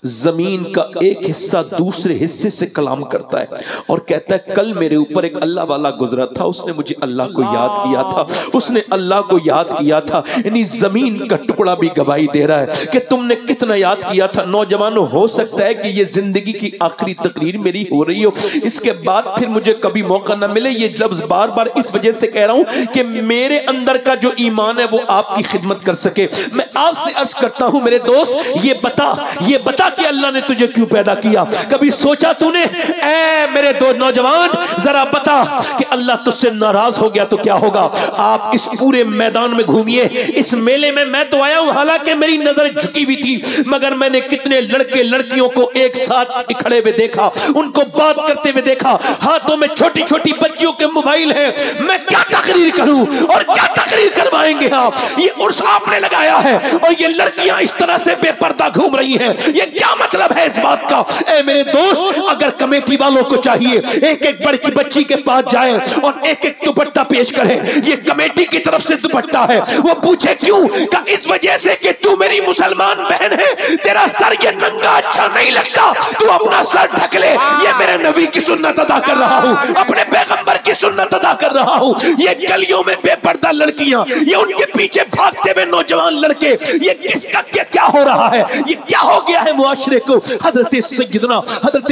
जमीन का एक हिस्सा दूसरे हिस्से से कलाम करता है और कहता है कल मेरे ऊपर एक अल्लाह वाला गुजरा था, उसने मुझे अल्लाह को याद किया था, उसने अल्लाह को याद किया था। यानी जमीन का टुकड़ा भी गवाही दे रहा है कि तुमने कितना याद किया था। नौजवानों, हो सकता है कि ये जिंदगी की आखिरी तकरीर मेरी हो रही हो, इसके बाद फिर मुझे कभी मौका ना मिले। ये लफ्ज बार बार इस वजह से कह रहा हूं कि मेरे अंदर का जो ईमान है वो आपकी खिदमत कर सके। मैं आपसे अर्ज करता हूं मेरे दोस्त, ये बता कि अल्लाह ने तुझे क्यों पैदा किया? कभी सोचा तूने? ऐ मेरे दो नौजवान, जरा बता कि अल्लाह तुझसे नाराज हो गया तो क्या होगा? आप इस पूरे मैदान में घूमिए, इस मेले में मैं तो आया हूं, हालांकि मेरी नजर झुकी हुई थी, मगर मैंने कितने लड़के लड़कियों को एक साथ खड़े हुए देखा, उनको बात करते हुए देखा, हाथों में छोटी छोटी बच्चियों के मोबाइल हैं। मैं क्या तकरीर करूं और क्या तकरीर करवाएंगे आप? ये उर्स आपने लगाया है और ये लड़कियां इस तरह से बेपर्दा घूम रही हैं, ये क्या मतलब है इस बात का? ए मेरे दोस्त, अगर कमेटी वालों को चाहिए एक एक बड़ी बच्ची के पास जाए और एक एक दुपट्टा पेश करे, ये कमेटी की तरफ से दुपट्टा है, वो पूछे क्यों? का इस वजह से कि तू मेरी मुसलमान बहन है, तेरा सर ये नंगा अच्छा नहीं लगता, तू अपना सर ढक ले। ये मेरे नबी की सुन्नत अदा कर रहा हूं, अपने पैगंबर की सुन्नत अदा कर रहा हूं। ये गलियों में बेपर्दा लड़कियां, ये उनके पीछे भागते हुए नौजवान लड़के, ये किसका क्या हो रहा है? ये क्या हो गया है मुआशरे को? हजरत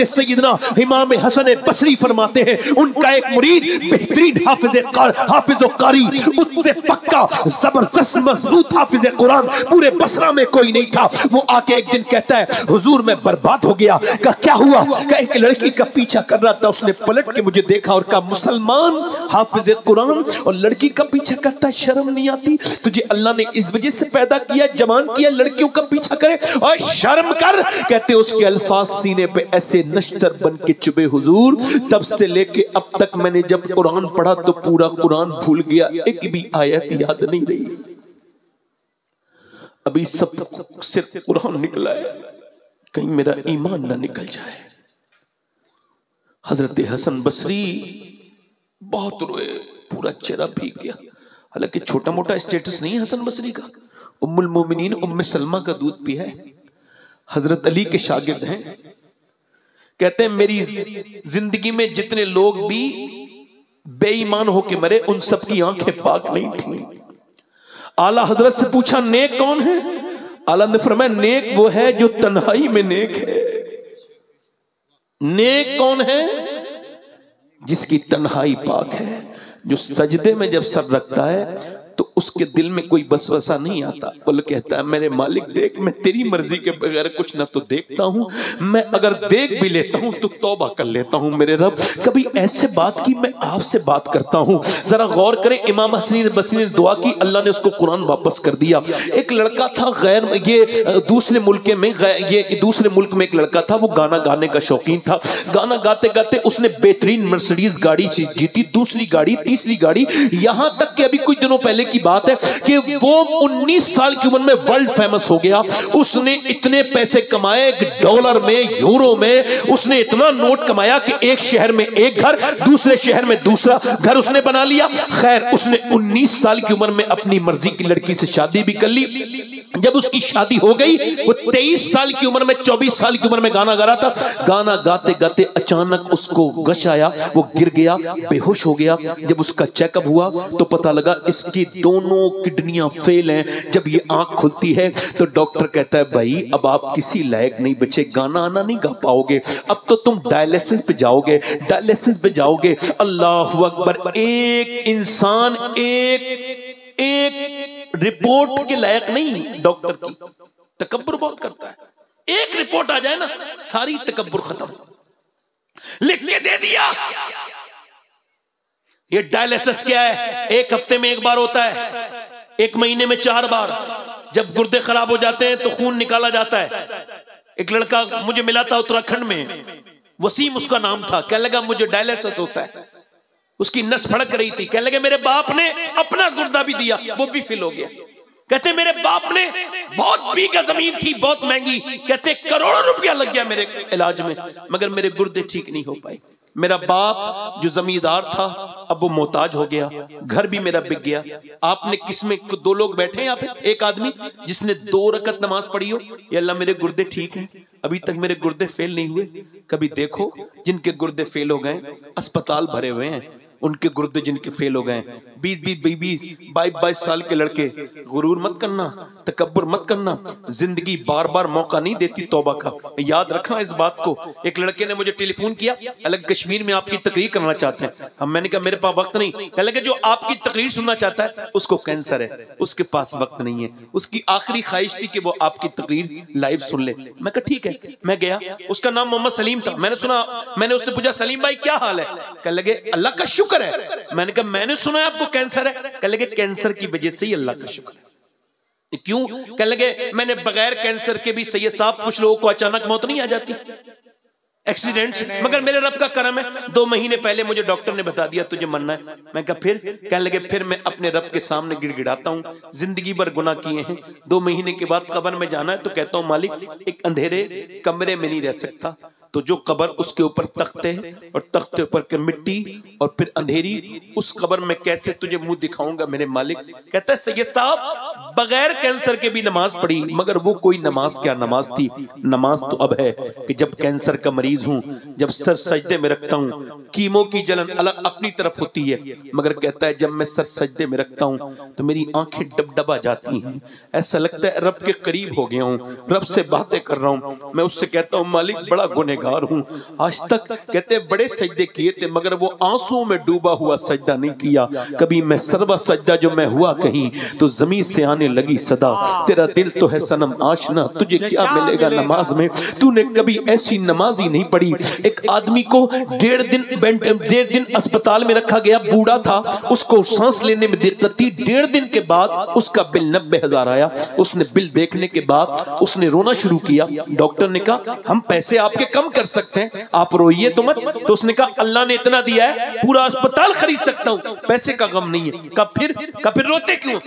सैयदना इमाम हसन बसरी फरमाते हैं, उनका एक मुरीद बेहतरीन हाफिज कारी उससे पक्का जबरदस्त मजबूत हाफिज कुरान पूरे बसरा में कोई नहीं था। वो आके एक दिन कहता है हुजूर मैं बर्बाद हो गया। कहा क्या हुआ? कहा एक लड़की का पीछा कर रहा था, उसने पलट के मुझे देखा और कहा मुसलमान हाफिज कुरान और लड़की का पीछा करता है, शर्म नहीं आती तुझे? अल्लाह ने इस वजह से पैदा किया, जवान किया लड़कियों का पीछा करे और शर्म कर। कहते उसके अल्फाज सीने पे ऐसे नश्तर बन के चुभे हुजूर, तब से लेके अब तक मैंने जब कुरान पढ़ा तो पूरा कुरान भूल गया, एक भी आयत याद नहीं रही। अभी सब सिर्फ कुरान निकला है, कहीं मेरा ईमान ना निकल जाए। हजरत हसन बसरी बहुत रोए, पूरा चेहरा भीग गया। हालांकि छोटा मोटा स्टेटस नहीं है हसन बसरी का, उम्मुल मोमिनीन उम्मे सलमा का दूध पिया है, हजरत अली के शागिर्द हैं। कहते हैं मेरी जिंदगी में जितने लोग भी बेईमान होके मरे उन सब की आंखें पाक नहीं थी। आला हजरत से पूछा नेक कौन है? आला ने फरमाया नेक वो है जो तन्हाई में नेक है। नेक कौन है? जिसकी तन्हाई पाक है, जो सजदे में जब सर रखता है तो उसके दिल में कोई बसवसा नहीं आता। कुल कहता है मेरे मालिक देख, मैं तेरी मर्जी के बगैर कुछ ना तो देखता हूं, मैं अगर देख भी लेता हूं तो तौबा कर लेता हूं। मेरे रब कभी ऐसे बात की मैं आपसे बात करता हूं। जरा गौर करें, इमाम हसन बसरी ने दुआ की, अल्लाह ने उसको कुरान वापस कर दिया। एक लड़का था गैर ये दूसरे मुल्क में, ये दूसरे मुल्क में एक लड़का था, वो गाना गाने का शौकीन था। गाना गाते गाते उसने बेहतरीन मर्सिडीज गाड़ी जीती, दूसरी गाड़ी, तीसरी गाड़ी, यहां तक कि अभी कुछ दिनों पहले की बात है कि वो 19 साल की उम्र में वर्ल्ड फेमस हो गया। उसने इतने पैसे कमाए, डॉलर में, यूरो में, उसने इतना नोट कमाया कि एक शहर में एक घर, दूसरे शहर में दूसरा घर उसने बना लिया। खैर उसने 19 साल की उम्र में अपनी मर्जी की लड़की से शादी भी कर ली। जब उसकी शादी हो गई, वो 23 साल की उम्र में, 24 साल की उम्र में गाना गा रहा था। गाना गाते गाते अचानक उसको गश आया, वो गिर गया, बेहोश हो गया। जब उसका चेकअप हुआ तो पता लगा इसकी दोनों किडनियां फेल हैं। जब ये आंख खुलती है तो डॉक्टर कहता है भाई अब आप किसी लायक नहीं बचे, गाना आना नहीं गा पाओगे, अब तो तुम डायलिसिस पे जाओगे, डायलिसिस पे जाओगे। अल्लाह अकबर, एक इंसान एक रिपोर्ट के लायक नहीं डॉक्टर की। तकब्बुर बहुत करता है, एक रिपोर्ट आ जाए ना सारी तकब्बुर खत्म। लिख के दे दिया। ये डायलिसिस क्या है? एक हफ्ते में एक बार होता है, एक महीने में 4 बार। जब गुर्दे खराब हो जाते हैं तो खून निकाला जाता है। एक लड़का मुझे मिला था उत्तराखंड में, वसीम उसका नाम था। कहने लगा मुझे डायलिसिस होता है। उसकी नस फड़क रही थी, कहने लगे मेरे बाप ने अपना गुर्दा भी दिया, वो भी फिल हो गया। कहते मेरे बाप ने बहुत बीघा जमीन थी, बहुत महंगी, कहते करोड़ों रुपया लग गया मेरे इलाज में, मगर मेरे गुर्दे ठीक नहीं हो पाए। मेरा बाप जो जमींदार था अब वो मोहताज हो गया, घर भी मेरा बिक गया। आपने किसमें 2 लोग बैठे हैं यहाँ पे, एक आदमी जिसने 2 रकत नमाज पढ़ी हो, या अल्लाह मेरे गुर्दे ठीक हैं, अभी तक मेरे गुर्दे फेल नहीं हुए। कभी देखो जिनके गुर्दे फेल हो गए, अस्पताल भरे हुए हैं, उनके गुर्दे जिनके फेल हो गए, 20-22 साल के लड़के। गुरूर मत करना, तकब्बुर मत करना, जिंदगी बार बार मौका नहीं देती तौबा का, याद रखना इस बात को। एक लड़के ने मुझे टेलीफोन किया, अलग कश्मीर में आपकी तकरीर करना चाहते हैं। हम मैंने कहा मेरे पास वक्त नहीं। कहने लगे जो आपकी तकरीर सुनना चाहता है उसको कैंसर है, उसके पास वक्त नहीं है, उसकी आखिरी ख्वाहिश थी कि वो आपकी तकरीर लाइव सुन ले। मैं कहा ठीक है। मैं गया, उसका नाम मोहम्मद सलीम था। मैंने उससे पूछा सलीम भाई क्या हाल है? कहने लगे अल्लाह का शुक्र है। मैंने कहा मैंने सुना है आपको कैंसर है। कहने लगे कैंसर की वजह से ही अल्लाह का शुक्र है। क्यों? कहने लगे मैंने बगैर कैंसर के भी सैयद साहब कुछ लोगों को अचानक मौत नहीं आ जाती, एक्सीडेंट्स, मगर मेरे रब का करम है 2 महीने पहले मुझे डॉक्टर ने बता दिया तुझे मरना है। मैं कहा फिर? कहने लगे फिर मैं अपने रब के सामने गिड़गिड़ाता हूँ, जिंदगी भर गुनाह किए हैं, 2 महीने के बाद कब्र में जाना है तो कहता हूँ मालिक एक अंधेरे कमरे में नहीं रह सकता, तो जो कब्र उसके ऊपर तख्ते और तख्ते ऊपर मिट्टी और फिर अंधेरी, उस कब्र में कैसे तुझे मुंह दिखाऊंगा मेरे मालिक। कहता है सैयद साहब बगैर कैंसर के भी नमाज पढ़ी, मगर वो कोई नमाज क्या नमाज थी। नमाज तो अब है कि जब कैंसर का मरीज हूं, जब सर सजदे में रखता हूं, कीमो की जलन अलग अपनी तरफ होती है, मगर कहता है जब मैं सर सजदे में रखता हूं तो मेरी आंखें डबडबा जाती हैं, ऐसा लगता है रब के करीब हो गया हूं, रब से बातें कर रहा हूं। मैं उससे कहता हूं मालिक बड़ा गुनहगार गुनहगार हूँ। आज तक कहते बड़े सजदे किए थे मगर वो आंसुओं में डूबा हुआ सजदा नहीं किया। कभी मैं सर्वा सजदा जो मैं हुआ कहीं तो जमीन से आने लगी सदा, तेरा दिल तो है सनम आशना तुझे क्या मिलेगा नमाज में। तूने कभी ऐसी नमाज ही नहीं पढ़ी। एक आदमी को 1.5 दिन अस्पताल में रखा गया, बूढ़ा था, उसको सांस लेने में दिक्कत थी। 1.5 दिन के बाद उसका बिल 90,000 आया। उसने बिल देखने के बाद उसने रोना शुरू किया। डॉक्टर ने कहा हम पैसे आपके कम कर सकते हैं, आप रोइए तो मत। तो उसने कहा अल्लाह ने इतना दिया है पूरा अस्पताल खरीद सकता हूं, पैसे का गम नहीं है। कब फिर रोते क्यों?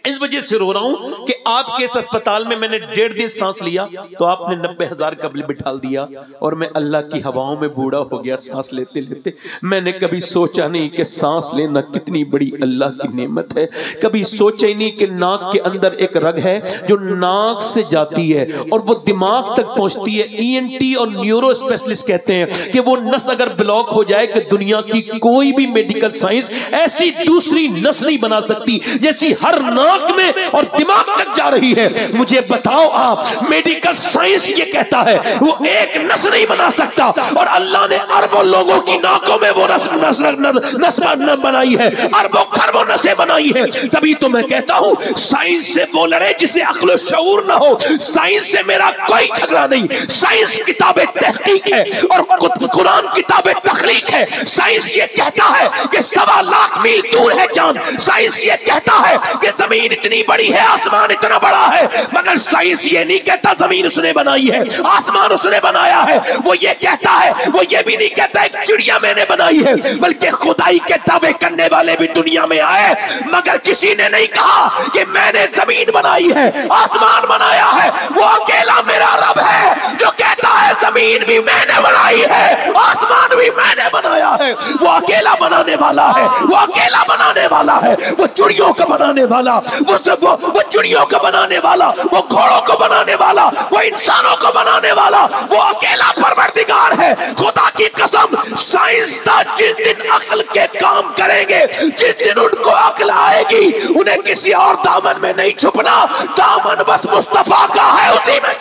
इस वजह से रो रहा हूं कि आपके इस अस्पताल में मैंने 1.5 दिन सांस लिया तो आपने 90,000 का बिल बिठा दिया और मैं अल्लाह की हवाओं में बूढ़ा हो गया सांस लेते लेते। मैंने कभी सोचा नहीं कि सांस लेना कितनी बड़ी अल्लाह की नेमत है। कभी सोचा ही नहीं कि नाक के अंदर एक रग है जो नाक से जाती है और वो दिमाग तक पहुंचती है। ENT और न्यूरो स्पेशलिस्ट कहते हैं कि वो नस अगर ब्लॉक हो जाए कि दुनिया की कोई भी मेडिकल साइंस ऐसी दूसरी नस नहीं बना सकती जैसी हर नाक में और दिमाग तक जा रही है। मुझे बताओ आप, मेडिकल साइंस ये कहता है वो एक नस नहीं बना सकता और अल्लाह ने अरबों लोगों की नाकों में वो नस बनाई है, अरबों खरबों नसें बनाई है। तभी तो मैं कहता हूं साइंस से वो लड़े जिसे अक्ल शऊर ना हो। साइंस से मेरा कोई झगड़ा नहीं। साइंस किताबें तहकीक है और कुरान किताबें तखलीक है। साइंस ये कहता है कि 1.25 लाख मील दूर है चांद। साइंस ये कहता है कि जमीन इतनी बड़ी है, आसमान इतना बड़ा है, मगर साइंस ये नहीं कहता जमीन उसने बनाई है, आसमान उसने बनाया है। वो ये कहता है, वो ये भी नहीं कहता एक चिड़िया मैंने बनाई है, बल्कि खुदाई के दावे करने वाले भी दुनिया में आए मगर किसी ने नहीं कहा कि मैंने जमीन बनाई है, आसमान बनाया है। वो अकेला मेरा रब है जो कहता है जमीन भी मैंने बनाई है, आसमान भी मैंने बनाया है। वो अकेला बनाने वाला है, वो अकेला बनाने वाला है, वो चिड़ियों को बनाने वाला, वो चिड़ियों को बनाने वाला, वो घोड़ों को बनाने वाला, वो इंसानों को बनाने वाला, वो अकेला परवरदिगार है। खुदा की कसम, साइंसदान जिस दिन अक्ल के काम करेंगे, जिस दिन उनको अक्ल आएगी, उन्हें किसी और दामन में नहीं छुपना, दामन बस मुस्तफा का है, उसी में।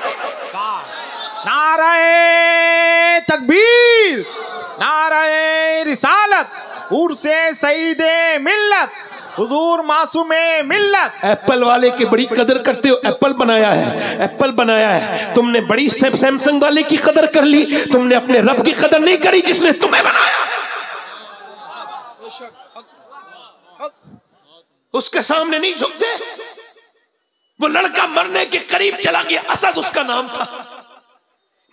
नाराए तकबीर, नाराए रिसालत, उर्से सईदे मिल्लत, हुजूर मासूमे मिल्लत। एप्पल वाले की बड़ी कदर करते हो, एप्पल बनाया है, एप्पल बनाया है। तुमने बड़ी सैमसंग वाले की कदर कर ली, तुमने अपने रब की कदर नहीं करी जिसने तुम्हें बनाया। उसके सामने नहीं झुकते। वो लड़का मरने के करीब चला गया, असद उसका नाम था।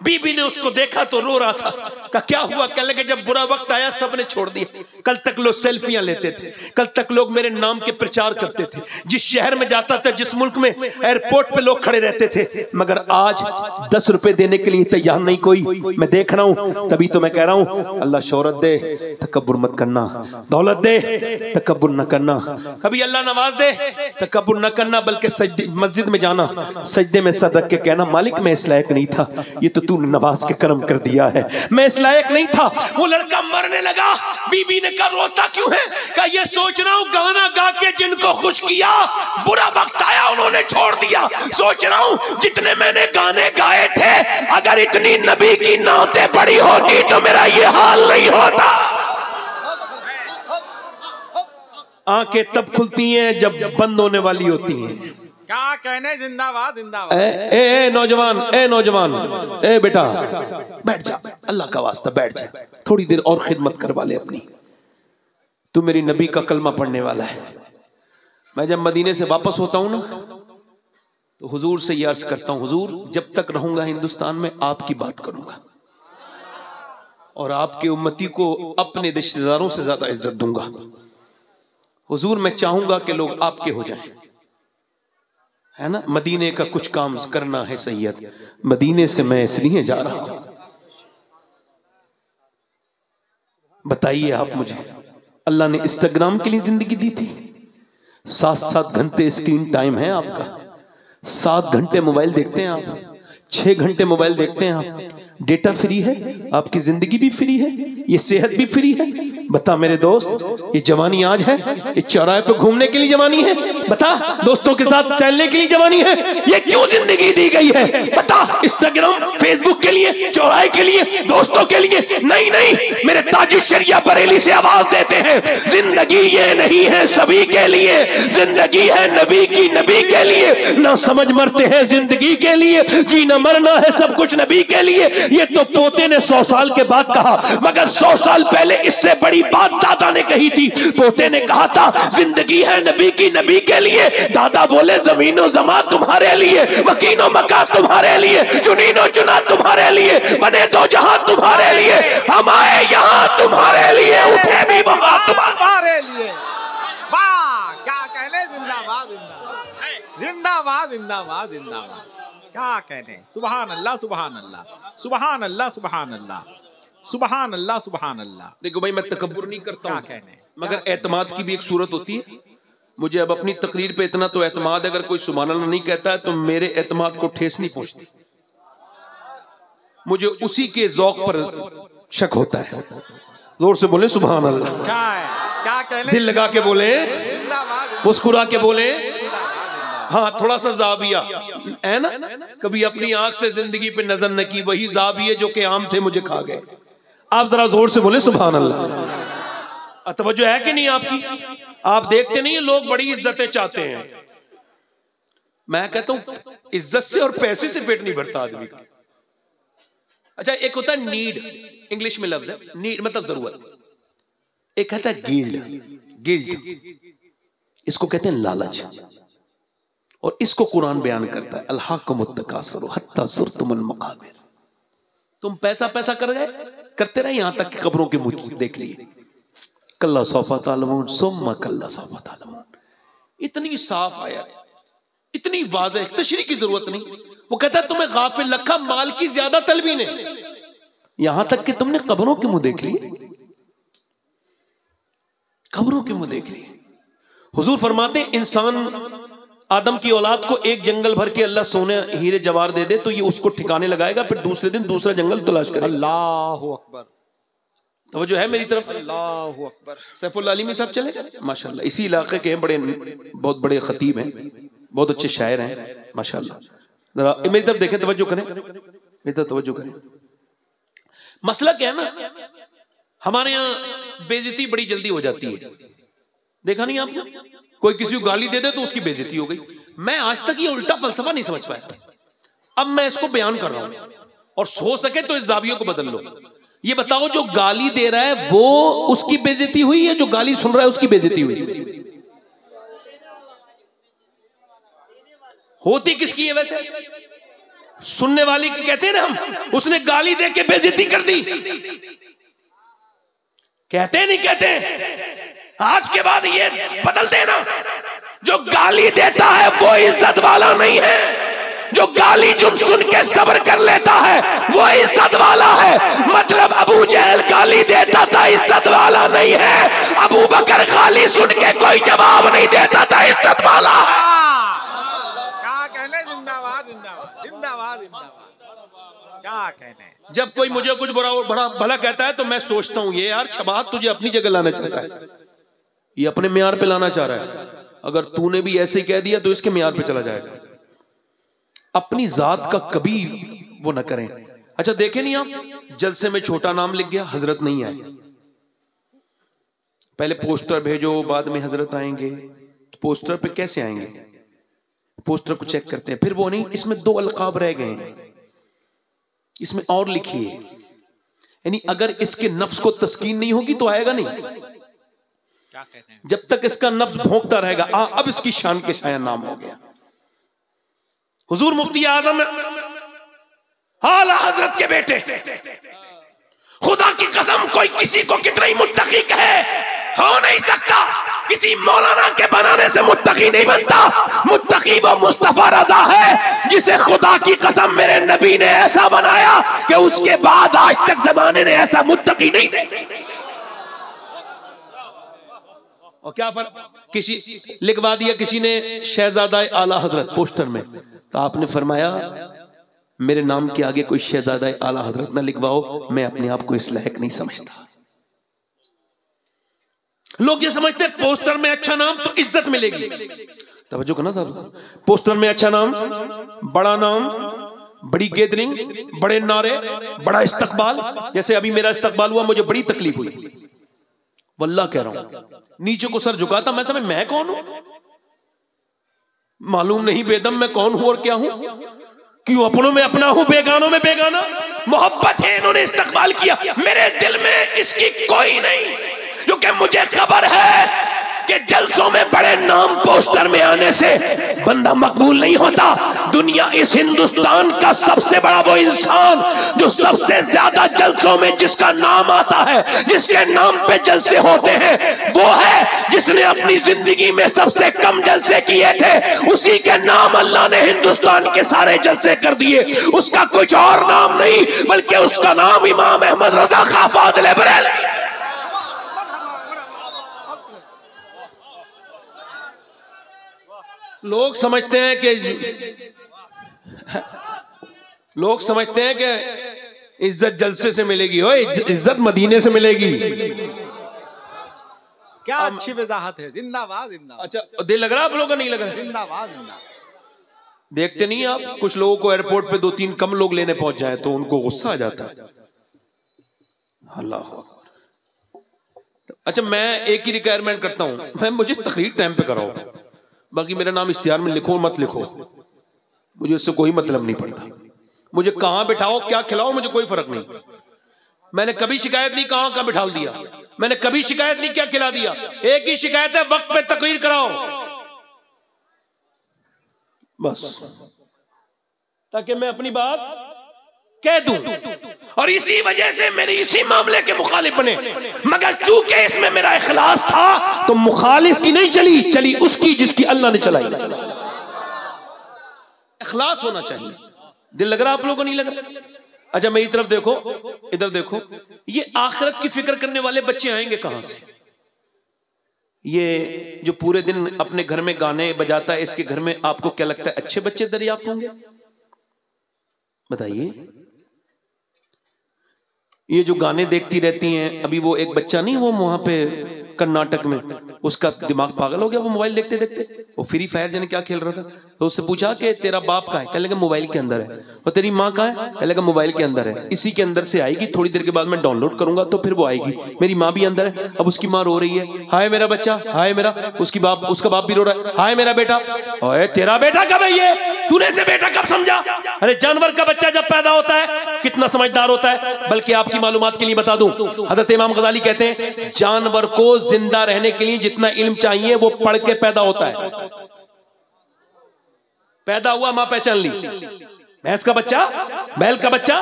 बीबी ने उसको देखा तो रो रहा था। का क्या हुआ? कहने लगे जब बुरा वक्त आया सबने छोड़ दिया। कल तक लोग सेल्फियां लेते थे, कल तक लोग मेरे नाम के प्रचार करते थे, जिस शहर में जाता था, जिस मुल्क में, एयरपोर्ट पे लोग खड़े रहते थे, मगर आज 10 रुपए देने के लिए तैयार नहीं कोई। मैं देख रहा हूं, तभी तो मैं कह रहा हूं अल्लाह शोहरत दे, तकब्बुर मत करना, दौलत दे, तकब्बुर न करना, कभी अल्लाह नवाज दे, तकब्बुर न करना, बल्कि मस्जिद में जाना, सजदे में सर रख के कहना मालिक मैं इस लायक नहीं था, ये तो तूने नवाज के करम कर दिया है, मैं इस लायक नहीं था। वो लड़का मरने लगा, बीबी ने कहा रोता क्यों है? कहा ये सोच रहा हूं गाना गा के जिनको खुश किया, बुरा वक्त आया उन्होंने छोड़ दिया। सोच रहा हूं जितने मैंने गाने गाए थे, अगर इतनी नबी की नातें पड़ी होती तो मेरा ये हाल नहीं होता। आंखें तब खुलती हैं जब बंद होने वाली होती हैं। क्या कहने, जिंदाबाद जिंदाबाद। ए नौजवान, ए नौजवान, ए बेटा बैठ जा, अल्लाह का वास्ता बैठ जा, थोड़ी देर और खिदमत करवा ले अपनी। तू मेरी नबी का कलमा पढ़ने वाला है। मैं जब मदीने से वापस होता हूं ना तो हुजूर से ये अर्ज करता हूं, हुजूर जब तक रहूंगा हिंदुस्तान में आपकी बात करूंगा और आपके उम्मती को अपने रिश्तेदारों से ज्यादा इज्जत दूंगा। हुजूर मैं चाहूंगा कि लोग आपके हो जाएं, है ना। मदीने का कुछ काम करना है सैयद, मदीने से मैं इसलिए जा रहा हूं। बताइए आप मुझे, अल्लाह ने इंस्टाग्राम के लिए जिंदगी दी थी? 7-7 घंटे स्क्रीन टाइम है आपका, 7 घंटे मोबाइल देखते हैं आप, 6 घंटे मोबाइल देखते हैं आप। डेटा फ्री है, आपकी जिंदगी भी फ्री है, ये सेहत भी फ्री है। बता मेरे दोस्त, ये जवानी आज है, ये चौराहे पे घूमने के लिए जवानी है? बता, दोस्तों के साथ टहलने के लिए जवानी है? ये क्यों जिंदगी दी गई है? बता, इंस्टाग्राम फेसबुक के लिए, चौराहे के लिए, दोस्तों के लिए? नहीं नहीं, मेरे ताजुल शरिया बरेली से आवाज देते हैं, जिंदगी ये नहीं है सभी के लिए, जिंदगी है नबी की, नबी के लिए। ना समझ मरते हैं जिंदगी के लिए, जीना मरना है सब कुछ नबी के लिए। ये तो पोते ने 100 साल के बाद कहा, मगर 100 साल पहले इससे बड़ी बात दादा ने कही थी। पोते ने कहा था जिंदगी है नबी की, नबी के लिए। दादा बोले जमीनो जमा तुम्हारे लिए, मकीनो मका तुम्हारे लिए, चुनीनो चुना तुम्हारे लिए, बने दो जहां तुम्हारे लिए, हम आए यहाँ तुम्हारे लिए, उठे भी वहां तुम्हारे लिए। वाह, क्या कहने, जिंदाबाद जिंदाबाद जिंदाबाद जिंदाबाद जिंदाबाद, क्या कहने। सुभान अल्लाह सुभान अल्लाह सुभान अल्लाह सुभान अल्लाह सुभान अल्लाह सुभान अल्लाह। देखो भाई, मैं तकब्बुर नहीं करता हूं, कहने मगर एतमाद की भी एक सूरत होती है। मुझे अब अपनी तकरीर पे इतना तो एतमाद, अगर कोई सुभान अल्लाह नहीं कहता है तो मेरे एतमाद को ठेस नहीं पहुंचती, मुझे उसी के ज़ौक़ पर शक होता है। जोर से बोले सुभान अल्लाह। क्या है, क्या कहने, दिल लगा के बोले, मुस्कुरा के बोले। हाँ, थोड़ा सा जाविया है ना, कभी अपनी आंख से जिंदगी पे नजर न की, वही जाविये जो के आम थे मुझे खा गए। आप जरा जोर से बोले सुभान अल्लाह। तवज्जो है कि नहीं आपकी? आप देखते नहीं, लोग बड़ी इज्जतें चाहते हैं। मैं कहता हूं इज्जत से और पैसे से पेट नहीं भरता आदमी का। अच्छा, एक होता है नीड, इंग्लिश में लफ्ज है नीड, मतलब जरूरत। एक कहता है गिल्ड, गिल्ड इसको कहते हैं लालच, और इसको कुरान बयान करता है अल्हाकुमुत्तकासुर हत्ता ज़ुरतुमुल मक़ाबिर। तुम पैसा पैसा करते रहे यहां तक कि कब्रों के मुंह देख लिए। कल्ला सौफा तालमून सुम्मा कल्ला सौफा तालमून। इतनी साफ आयत, इतनी वाज़ेह, तशरीह की जरूरत नहीं। वो कहता है तुम्हें गाफिल रखा माल की ज्यादा तलबी ने, यहां तक कि तुमने कब्रों के मुंह देख लिए, कब्रों के मुंह देख लिए। हुजूर फरमाते हैं इंसान आदम की औलाद को एक जंगल भर के अल्लाह सोने हीरे जवाहर दे दे तो ये उसको ठिकाने लगाएगा, फिर दूसरे दिन दूसरा जंगल तलाश करेगा। अल्लाहु अकबर, तो जो है मेरी तरफ। अल्लाहु अकबर। सैफुल आलिमी साहब चले माशाल्लाह, इसी इलाके के हैं, बहुत बड़े खतीब हैं, बहुत अच्छे शायर हैं माशाल्लाह। जरा मेरी तरफ देखें, तवज्जो करें, मेरी तरफ तवज्जो करें। मसला क्या है ना, हमारे यहाँ बेइज्जती बड़ी जल्दी हो जाती है। देखा नहीं आपने, कोई किसी को गाली दे दे तो उसकी बेइज्जती हो गई। मैं आज तक ये उल्टा फलसफा नहीं समझ पाया, अब मैं इसको बयान कर रहा हूं, और हो सके तो इस जावियों को बदल लो। ये बताओ, जो गाली दे रहा है वो उसकी बेइज्जती हुई है, जो गाली सुन रहा है उसकी बेइज्जती हुई? होती किसकी है वैसे? सुनने वाली की कहते हैं ना हम, उसने गाली दे के बेइज्जती कर दी। कहते नहीं कहते? आज के बाद ये बदल देना, जो गाली देता है वो इज्जत वाला नहीं है, जो गाली सुन के सब्र कर लेता है वो इज्जत वाला है। मतलब अबू जहल गाली देता था, इज्जत वाला नहीं है। अबू बकर गाली सुन के कोई जवाब नहीं देता था, इज्जत वाला है। क्या कहने, जिंदाबाद जिंदाबाद जिंदाबाद जिंदाबाद, क्या कहने। जब कोई मुझे कुछ बड़ा भला कहता है तो मैं सोचता हूं ये यार शबात तुझे अपनी जगह लाना चाहता है, ये अपने मियार पे लाना चाह रहा है। अगर तूने भी ऐसे कह दिया तो इसके मियार पे चला जाएगा। अपनी जात का कभी वो ना करें। अच्छा देखे नहीं आप, जलसे में छोटा नाम लिख गया, हजरत नहीं आए। पहले पोस्टर भेजो, बाद में हजरत आएंगे। तो पोस्टर पे कैसे आएंगे? पोस्टर को चेक करते हैं, फिर वो नहीं, इसमें 2 अलकाब रह गए हैं, इसमें और लिखिए। यानी अगर इसके नफ्स को तस्कीन नहीं होगी तो आएगा नहीं। जब तक इसका नफ्स भोंकता रहेगा, अब इसकी शान के शाया नाम हो गया। हुजूर मुफ्ती आजम आला हजरत के बेटे, खुदा की कसम कोई किसी को कितना ही मुत्तकी कहे, हो नहीं सकता। किसी मौलाना के बनाने से मुत्तकी नहीं बनता। मुत्तकी वो मुस्तफा रजा है जिसे खुदा की कसम मेरे नबी ने ऐसा बनाया कि उसके बाद आज तक जमाने ने ऐसा मुत्तकी नहीं देखा। और क्या फर्क, किसी लिखवा दिया किसी ने शहजादा आला हजरत पोस्टर में, तो आपने फरमाया मेरे नाम के आगे कोई शहजादा आला हजरत ना लिखवाओ, मैं अपने आप को इस लायक नहीं समझता। लोग ये समझते हैं पोस्टर में अच्छा नाम तो इज्जत मिलेगी। तवज्जो करना था, पोस्टर में अच्छा नाम, बड़ा नाम, बड़ी गैदरिंग, बड़े नारे, बड़ा इस्तकबाल। जैसे अभी मेरा इस्तकबाल हुआ, मुझे बड़ी तकलीफ हुई, वल्लाह कह रहा हूं, नीचे को सर झुकाता, मैं समझ मैं कौन हूं, मालूम नहीं बेदम मैं कौन हूं और क्या हूं, क्यों अपनों में अपना हूं, बेगानों में बेगाना। मोहब्बत है, इन्होंने इस्तकबाल किया, मेरे दिल में इसकी कोई नहीं, क्योंकि मुझे खबर है कि जलसों में बड़े नाम पोस्टर में आने से बंदा मकबूल नहीं होता। दुनिया, इस हिंदुस्तान का सबसे बड़ा वो इंसान जो सबसे ज्यादा जलसों में जिसका नाम आता है, जिसके नाम पे जलसे होते हैं, वो है जिसने अपनी जिंदगी में सबसे कम जलसे किए थे, उसी के नाम अल्लाह ने हिंदुस्तान के सारे जलसे कर दिए। उसका कुछ और नाम नहीं, बल्कि उसका नाम इमाम अहमद रजा खां फादिल बरेलवी। लोग समझते हैं कि इज्जत जलसे से मिलेगी, हो इज्जत मदीने से मिलेगी। क्या अच्छी वजाहत है, जिंदाबाद जिंदाबाद। अच्छा, दिल लग रहा है आप लोगों का, नहीं लग रहा? जिंदाबाद जिंदाबाद। देखते नहीं आप, कुछ लोगों को एयरपोर्ट पे 2-3 कम लोग लेने पहुंच जाए तो उनको गुस्सा आ जाता है। अल्लाह। अच्छा, मैं एक ही रिक्वायरमेंट करता हूं, मैं मुझे तकरीर टाइम पे कराओ, बाकी मेरा नाम इश्तिहार में लिखो मत लिखो, मुझे उससे कोई मतलब नहीं पड़ता। मुझे कहां बिठाओ, क्या खिलाओ, मुझे कोई फर्क नहीं। मैंने कभी शिकायत नहीं कहां का बिठा दिया, मैंने कभी शिकायत नहीं क्या खिला दिया। एक ही शिकायत है, वक्त पे तकरीर कराओ बस, ताकि मैं अपनी बात कह दूं। और इसी वजह से मेरे इसी मामले के मुखालिफ बने, मगर चूंकि इसमें मेरा इखलास था तो मुखालिफ की नहीं चली उसकी जिसकी अल्लाह ने चलाई। इखलास होना चाहिए। दिल लग रहा आप लोगों को, नहीं लग रहा? अच्छा, मेरी तरफ देखो, इधर देखो, ये आखिरत की फिक्र करने वाले बच्चे आएंगे कहां से? ये जो पूरे दिन अपने घर में गाने बजाता है, इसके घर में आपको क्या लगता है अच्छे बच्चे दरियाफ्त होंगे? बताइए। ये जो गाने देखती रहती हैं, अभी वो एक बच्चा नहीं, वो वहां पे कर्नाटक में, उसका दिमाग पागल हो गया, वो मोबाइल देखते देखते, वो फ्री फायर जाने क्या खेल रहा था, तो उससे पूछा कि तेरा बाप कहाँ है? कहने लगा मोबाइल के अंदर है। और तेरी माँ कहाँ है? कहने लगा मोबाइल के अंदर है। इसी के अंदर से आएगी, थोड़ी देर के बाद मैं डाउनलोड करूंगा तो फिर वो आएगी। मेरी माँ भी अंदर है। अब उसकी माँ रो रही है, हाय मेरा बच्चा, हाय मेरा, उसका बाप भी रो रहा है, हाय मेरा बेटा। ओए तेरा बेटा कब है? ये तूने से बेटा कब समझा? अरे जानवर का बच्चा जब पैदा होता है कितना समझदार होता है। बल्कि आपकी मालूमात के लिए बता दूं, हजरत इमाम गजाली कहते हैं जानवर को जिंदा रहने के लिए जितना इल्म चाहिए वो पढ़ के पैदा होता है। पैदा हुआ मां पहचान ली, भैंस का बच्चा, बैल का बच्चा,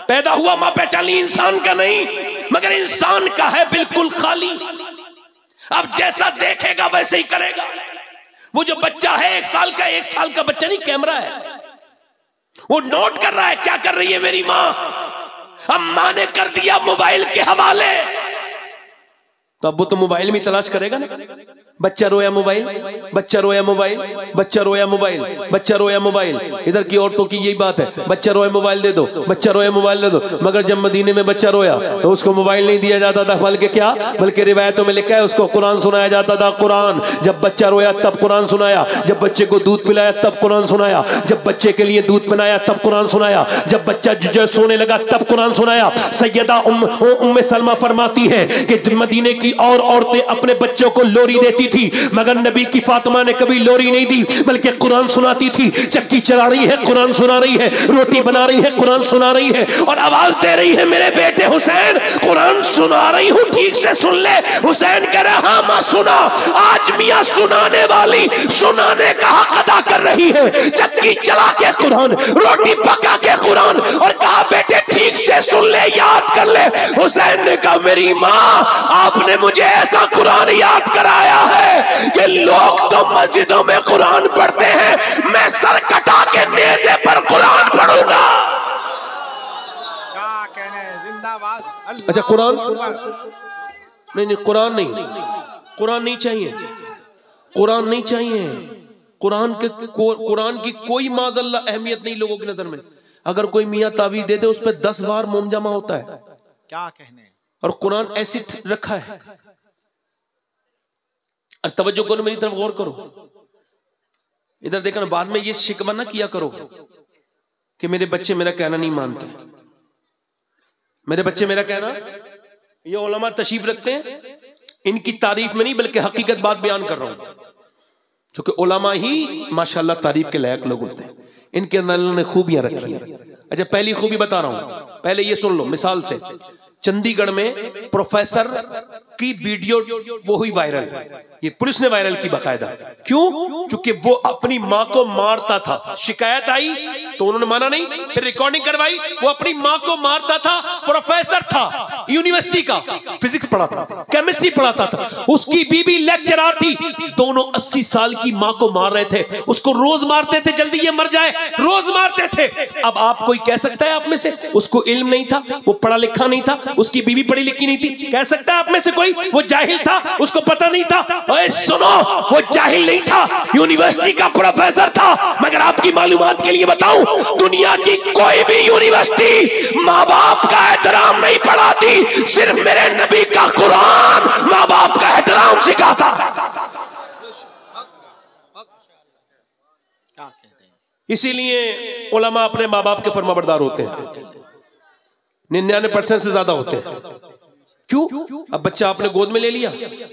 पैदा हुआ मां पहचान ली, इंसान का नहीं। मगर इंसान का है बिल्कुल खाली, अब जैसा देखेगा वैसे ही करेगा। वो जो बच्चा है 1 साल का बच्चा नहीं, कैमरा है, वो नोट कर रहा है क्या कर रही है मेरी मां। अब मां ने कर दिया मोबाइल के हवाले, तो अब वो तो मोबाइल में तलाश करेगा ना। बच्चा रोया मोबाइल, बच्चा रोया मोबाइल, बच्चा रोया मोबाइल, बच्चा रोया मोबाइल। इधर की औरतों की यही बात है, बच्चा रोया मोबाइल दे दो, बच्चा रोया मोबाइल दे दो। मगर जब मदीने में बच्चा रोया तो उसको मोबाइल नहीं दिया जाता था, बल्कि क्या, बल्कि रिवायतों में लिखा है उसको कुरान सुनाया जाता था। कुरान, जब बच्चा रोया तब कुरान सुनाया, जब बच्चे को दूध पिलाया तब कुरान सुनाया, जब बच्चे के लिए दूध बनाया तब कुरान सुनाया, जब बच्चा जो सोने लगा तब कुरान सुनाया। सैयदा उम्मे सलमा फरमाती है कि मदीने की और औरतें अपने बच्चों को लोरी देती थी, मगर नबी की फातिमा ने कभी लोरी नहीं दी, बल्कि कुरान सुनाती थी। चक्की चला रही है, कुरान सुना रही है, रोटी बना रही है, कुरान सुना रही है, और आवाज दे रही है मेरे बेटे हुसैन कुरान सुना रही हूं, ठीक से सुन ले। हुसैन कह रहा हाँ मां सुना। आज मियां सुनाने वाली सुनाने का हक अदा कर रही है, चक्की चला के कुरान, रोटी पका के कुरान, और कहा बेटे ठीक से सुन ले, याद कर ले। हुसैन ने कहा मेरी मां आपने मुझे ऐसा कुरान याद कराया है कि लोग तो मस्जिदों में कुरान पढ़ते हैं, मैं सर कटा के मेजे पर कुरान पढ़ूंगा। क्या कहने, जिंदाबाद। अच्छा कुरान नहीं, कुरान नहीं, कुरान नहीं चाहिए, कुरान नहीं चाहिए। कुरान की कोई माज़अल्लाह अहमियत नहीं लोगों की नजर में। अगर कोई मियाँ ताबीज दे दे उस पर 10 बार मोम जमा होता है, क्या कहने। और कुरान एसिड रखा है। और तवज्जो करो, मेरी तरफ गौर करो, इधर देखना, बाद में ये शिकवा ना किया करो कि मेरे बच्चे मेरा कहना नहीं मानते। मेरे बच्चे मेरा कहना, ये उलमा तशरीफ रखते हैं, इनकी तारीफ में नहीं बल्कि हकीकत बात बयान कर रहा हूं, क्योंकि उलमा ही माशाल्लाह तारीफ के लायक लोग होते हैं, इनके अंदर अल्लाह ने खूबियां रखी हैं। अच्छा, पहली खूबी बता रहा हूं, पहले ये सुन लो। मिसाल से चंडीगढ़ में प्रोफेसर की वीडियो वो हुई वायरल, ये पुलिस ने वायरल की बाकायदा। क्यों? क्योंकि वो अपनी माँ को मारता था। शिकायत आई तो उन्होंने माना नहीं, फिर रिकॉर्डिंग करवाई, वो अपनी माँ को मारता था। प्रोफेसर था, यूनिवर्सिटी का, फिजिक्स पढ़ाता था, केमिस्ट्री पढ़ाता था, उसकी बीबी लेक्चरर थी, दोनों 80 साल की माँ को मार रहे थे, उसको रोज मारते थे, जल्दी ये मर जाए, रोज मारते थे। अब आप कोई कह सकता है आप में से उसको इल्म नहीं था, वो पढ़ा लिखा नहीं था, उसकी बीवी पढ़ी लिखी नहीं थी? कह सकता है आप में से कोई वो जाहिल था, उसको पता नहीं था? ओए सुनो, वो जाहिल नहीं था, यूनिवर्सिटी का प्रोफेसर था। मगर आपकी मालूमात के लिए बताऊं, दुनिया की कोई भी यूनिवर्सिटी माँ बाप का एहतराम नहीं पढ़ाती, सिर्फ मेरे नबी का कुरान माँ बाप का एहतराम सिखाता। इसीलिए उलमा अपने माँ बाप के फरमाबरदार होते हैं, 99% से ज्यादा होते हैं। क्यों? अब बच्चा आपने गोद में ले लिया,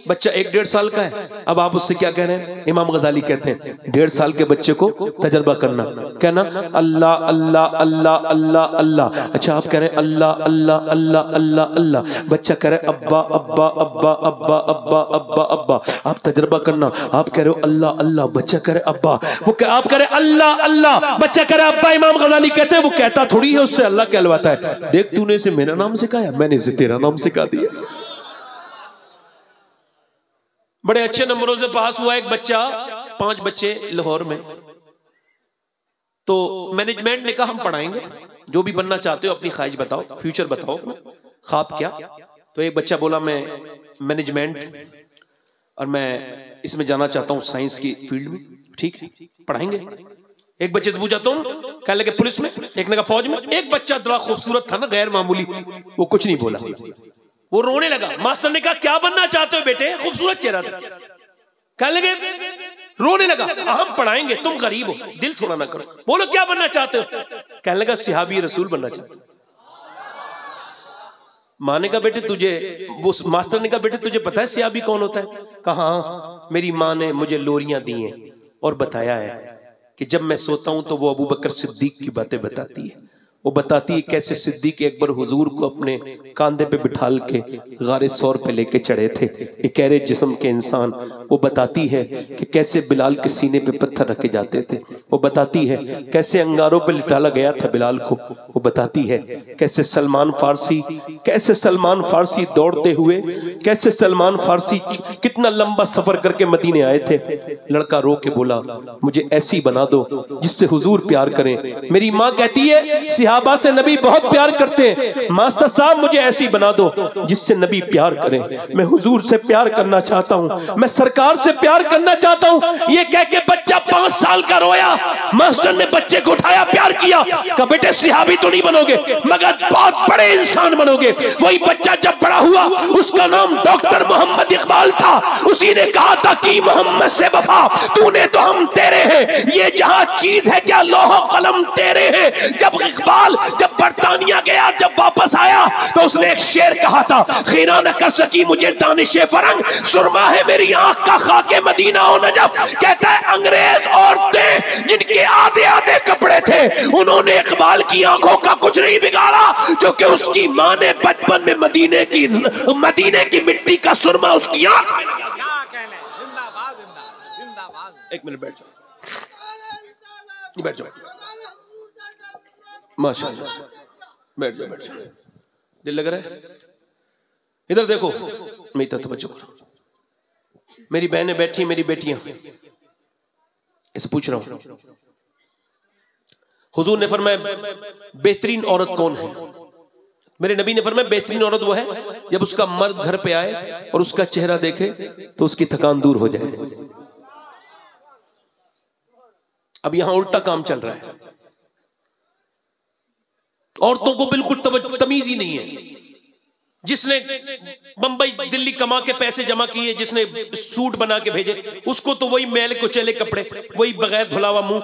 बच्चा 1-1.5 साल का है, अब आप उससे क्या कह रहे हैं? इमाम गजाली कहते हैं 1.5 साल के बच्चे को तजर्बा करना, कहना अल्लाह अल्लाह अल्लाह अल्लाह अल्लाह। अच्छा, आप कह रहे हैं अल्लाह अल्लाह अल्लाह अल्लाह अल्लाह, बच्चा कह रहे हैं अब्बा अब्बा अब्बा अब्बा अब्बा अब्बा अब्बा। आप तजर्बा करना, आप कह रहे हो अल्लाह अल्लाह, बच्चा कह रहे अब्बा, वो आप कह रहे अल्लाह अल्लाह, बच्चा कह रहे अब्बा। इमाम गजाली कहते हैं वो कहता थोड़ी है, उससे अल्लाह कहलवाता है। देख, तूने इसे मेरा नाम सिखाया, मैंने इसे तेरा नाम सिखा दिया। बड़े अच्छे नंबरों से पास हुआ एक बच्चा, 5 बच्चे लाहौर में। तो मैनेजमेंट ने कहा हम पढ़ाएंगे, जो भी बनना चाहते हो अपनी ख्वाहिश बताओ, फ्यूचर बताओ, ख्वाब क्या। तो एक बच्चा बोला मैं मैनेजमेंट और मैं इसमें जाना चाहता हूं, साइंस की फील्ड में। ठीक है, पढ़ाएंगे। एक बच्चे से पूछा तुम, कहने लगे पुलिस में, एक ने कहा फौज में। एक बच्चा बड़ा खूबसूरत था ना, गैर मामूली, वो कुछ नहीं बोला, वो रोने लगा। मास्टर ने कहा क्या बनना चाहते हो बेटे? खूबसूरत चेहरा था। कहने लगे, रोने लगा, हम पढ़ाएंगे, तुम गरीब हो, दिल थोड़ा ना करो, बोलो क्या बनना चाहते हो? कहने लगा सिहाबी रसूल बनना चाहते हो। माँ ने कहा बेटे तुझे, वो मास्टर ने कहा बेटे तुझे पता है सिहाबी कौन होता है? कहा हाँ, मेरी माँ ने मुझे लोरियां दी हैं और बताया है कि जब मैं सोता हूं तो वो अबू बकर सिद्दीक की बातें बताती है। वो बताती है कैसे सिद्दीक अकबर हुजूर को अपने कांधे पे बिठाल के गारे सौर पे लेके चढ़े थे, एक गहरे जिस्म के इंसान। वो बताती है कि कैसे बिलाल के सीने पे पत्थर रखे जाते थे। वो बताती है कैसे अंगारों पे लिटाला गया था बिलाल को। वो बताती है कैसे सलमान फारसी दौड़ते हुए, कैसे सलमान फारसी कितना लंबा सफर करके मदीने आए थे। लड़का रो के बोला मुझे ऐसी बना दो जिससे हुजूर प्यार करें। मेरी माँ कहती है सहाबा से नबी बहुत प्यार करते हैं, मास्टर साहब मुझे ऐसी बना दो जिससे नबी प्यार करें। मैं हुजूर से प्यार करना चाहता हूं, मैं सरकार से प्यार करना चाहता हूं। ये कह के बच्चा 5 साल का रोया। मास्टर ने बच्चे को उठाया, प्यार किया, कहा बेटे सिहाबी तो नहीं बनोगे मगर बहुत बड़े इंसान बनोगे। वही बच्चा जब बड़ा हुआ, उसका नाम डॉक्टर मोहम्मद इकबाल था। उसी ने कहा था कि मोहम्मद से वफा तूने तो हम तेरे हैं, ये जहां चीज है क्या लोह कलम तेरे हैं। जब बरतानिया गया, जब वापस आया तो उसने एक शेर कहा था, खीरा न कर सकी मुझे दानिशे फरंग, सुरमा है मेरी आंख का खाके मदीना और नजफ। कहता है अंग्रेज औरतें जिनके आधे आधे कपड़े थे, उन्होंने इकबाल की आंखों का कुछ नहीं बिगाड़ा, क्योंकि उसकी मां ने बचपन में मदीने की मिट्टी का सुरमा उसकी आंख में लगा। एक मिनट बैठ जाओ, बैठ जाओ, माशाअल्लाह, बैठ जाओ, बैठ जाओ। दिल लग रहा है? इधर देखो, मेरी तरफ तवज्जो करो। मेरी बहनें बैठी, मेरी बेटियां, इसे पूछ रहा हूं, हुजूर ने फरमाया बेहतरीन औरत कौन है? मेरे नबी ने फरमाया बेहतरीन औरत वो है जब उसका मर्द घर पे आए और उसका चेहरा देखे तो उसकी थकान दूर हो जाए। अब यहां उल्टा काम चल रहा है। औरतों को बिल्कुल तमीज ही नहीं है। जिसने बंबई दिल्ली कमा के पैसे जमा किए, जिसने सूट बना के भेजे, उसको तो वही मैले कुचले कपड़े, वही बगैर धुला हुआ मुंह।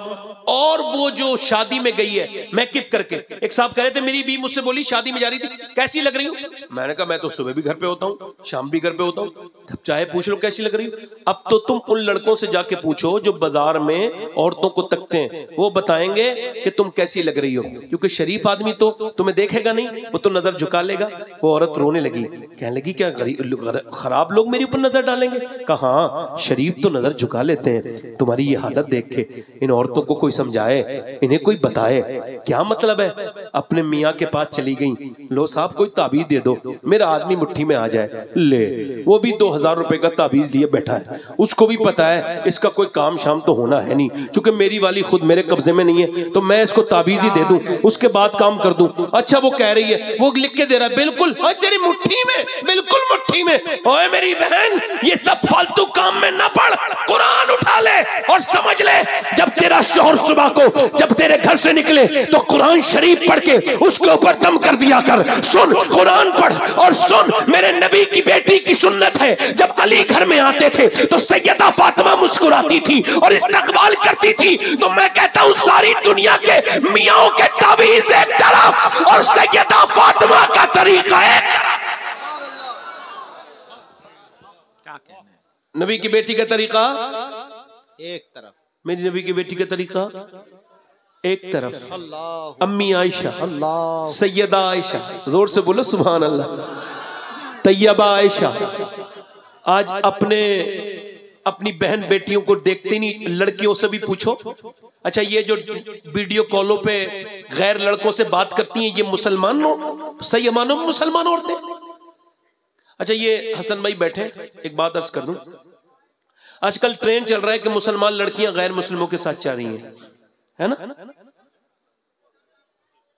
और वो जो शादी में गई है मेकअप करके, एक साहब कह रहे थे मेरी भी मुझसे बोली शादी में जा रही थी, कैसी लग रही हूँ? मैंने कहा मैं तो सुबह भी घर पे होता हूँ, शाम भी घर पे होता हूँ, चाहे पूछ लो कैसी लग रही हूँ। अब तो तुम उन लड़कों से जाके पूछो जो बाजार में औरतों को तकते हैं, वो बताएंगे कि तुम कैसी लग रही हो, क्योंकि शरीफ आदमी तो तुम्हें देखेगा नहीं, वो तो नजर झुका लेगा। वो औरत रोने लगी, कहने लगी क्या खराब लोग मेरे ऊपर नजर डालेंगे? कहा शरीफ तो नजर झुका लेते हैं, तुम्हारी ये हालत देख के इन औरतों को कोई समझाए, इन्हें कोई बताए क्या मतलब है। अपने मियाँ के पास चली गई, लो साहब कोई ताबीज दे दो, मेरा आदमी मुट्ठी में आ जाए। ले वो भी 2000 रुपए का ताबीज लिए बैठा है, उसको भी पता है इसका कोई काम शाम तो होना है नहीं, क्योंकि मेरी वाली खुद मेरे कब्जे में नहीं है, तो मैं इसको ताबीज ही दे दूं, उसके बाद काम कर दूं। अच्छा वो कह रही है, वो लिख के दे रहा है, बिल्कुल तेरी मुट्ठी में, बिल्कुल मुट्ठी में। ओए मेरी बहन, ये सब फालतू काम में ना पड़, कुरान उठा ले और समझ ले, जब तेरा शौहर सुबह को जब तेरे घर से निकले तो कुरान शरीफ पढ़ के उसके ऊपर दम कर दिया कर। सुन, कुरान पढ़ और सुन, मेरे नबी की बेटी की सुन्नत है, जब अली घर में आते थे तो सैयदा फातिमा मुस्कुराती थी और इस्तकबाल करती थी। तो मैं कहता हूं सारी दुनिया के मियाओं के ताबीज एक तरफ और सैयदा फातिमा का तरीका है। क्या कहना है? नबी की बेटी का तरीका एक तरफ, मेरी नबी की बेटी का तरीका एक तरफ। अल्लाह अम्मी आयशा, अल्लाह सैयदा आयशा, जोर से बोलो सुभान अल्लाह, तैयबा आयशा आज अपनी बहन बेटियों को देखते नहीं, लड़कियों से भी पूछो। अच्छा ये जो वीडियो कॉलों पे गैर लड़कों से बात करती हैं, ये मुसलमान सही मानो मुसलमान औरतें? अच्छा ये हसन भाई बैठे, एक बात अर्ज कर दूं, आजकल ट्रेंड चल रहा है कि मुसलमान लड़कियां गैर मुस्लिमों के साथ जा रही हैं, है ना?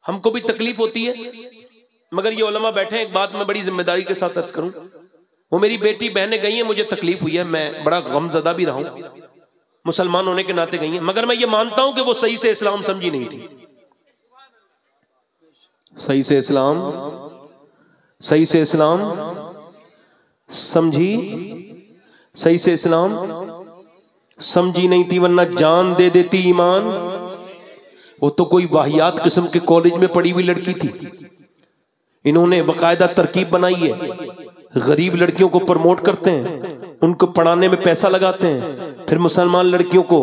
हमको भी तकलीफ होती है, मगर ये उलमा बैठे हैं, एक बात मैं बड़ी जिम्मेदारी के साथ अर्ज करूं, वो मेरी बेटी बहनें गई हैं, मुझे तकलीफ हुई है, मैं बड़ा गमजदा भी रहा हूं, मुसलमान होने के नाते गई हैं, मगर मैं ये मानता हूं कि वो सही से इस्लाम समझी नहीं थी। सही से इस्लाम समझी, सही से इस्लाम समझी नहीं थी, वरना जान दे देती ईमान। वो तो कोई वाहियात किस्म के कॉलेज में पढ़ी हुई लड़की थी, इन्होंने बकायदा तरकीब बनाई है, गरीब लड़कियों को प्रमोट करते हैं, उनको पढ़ाने में पैसा लगाते हैं, फिर मुसलमान लड़कियों को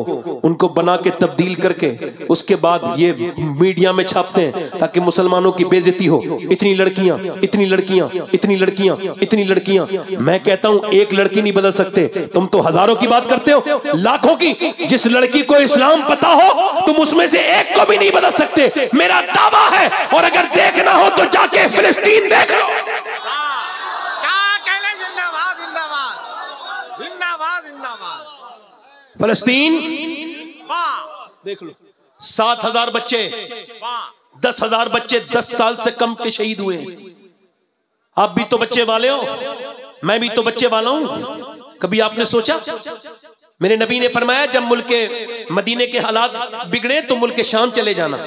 उनको बना के तब्दील करके उसके बाद ये मीडिया में छापते हैं ताकि मुसलमानों की बेइज्जती हो। इतनी लड़कियां, इतनी लड़कियां, इतनी लड़कियां, इतनी लड़कियां। मैं कहता हूं एक लड़की नहीं बदल सकते, तुम तो हजारों की बात करते हो, लाखों की। जिस लड़की को इस्लाम पता हो तुम उसमें से एक को भी नहीं बदल सकते, मेरा दावा है। और अगर देखना हो तो जाके फिलिस्तीन देख लो। फलस्तीन देख लो, 7,000 बच्चे, 10,000 बच्चे 10 साल से कम के शहीद हुए। आप भी तो बच्चे वाले हो, मैं भी तो बच्चे वाला हूं। कभी आपने सोचा? मेरे नबी ने फरमाया जब मुल्क मदीने के हालात बिगड़े तो मुल्क शाम चले जाना।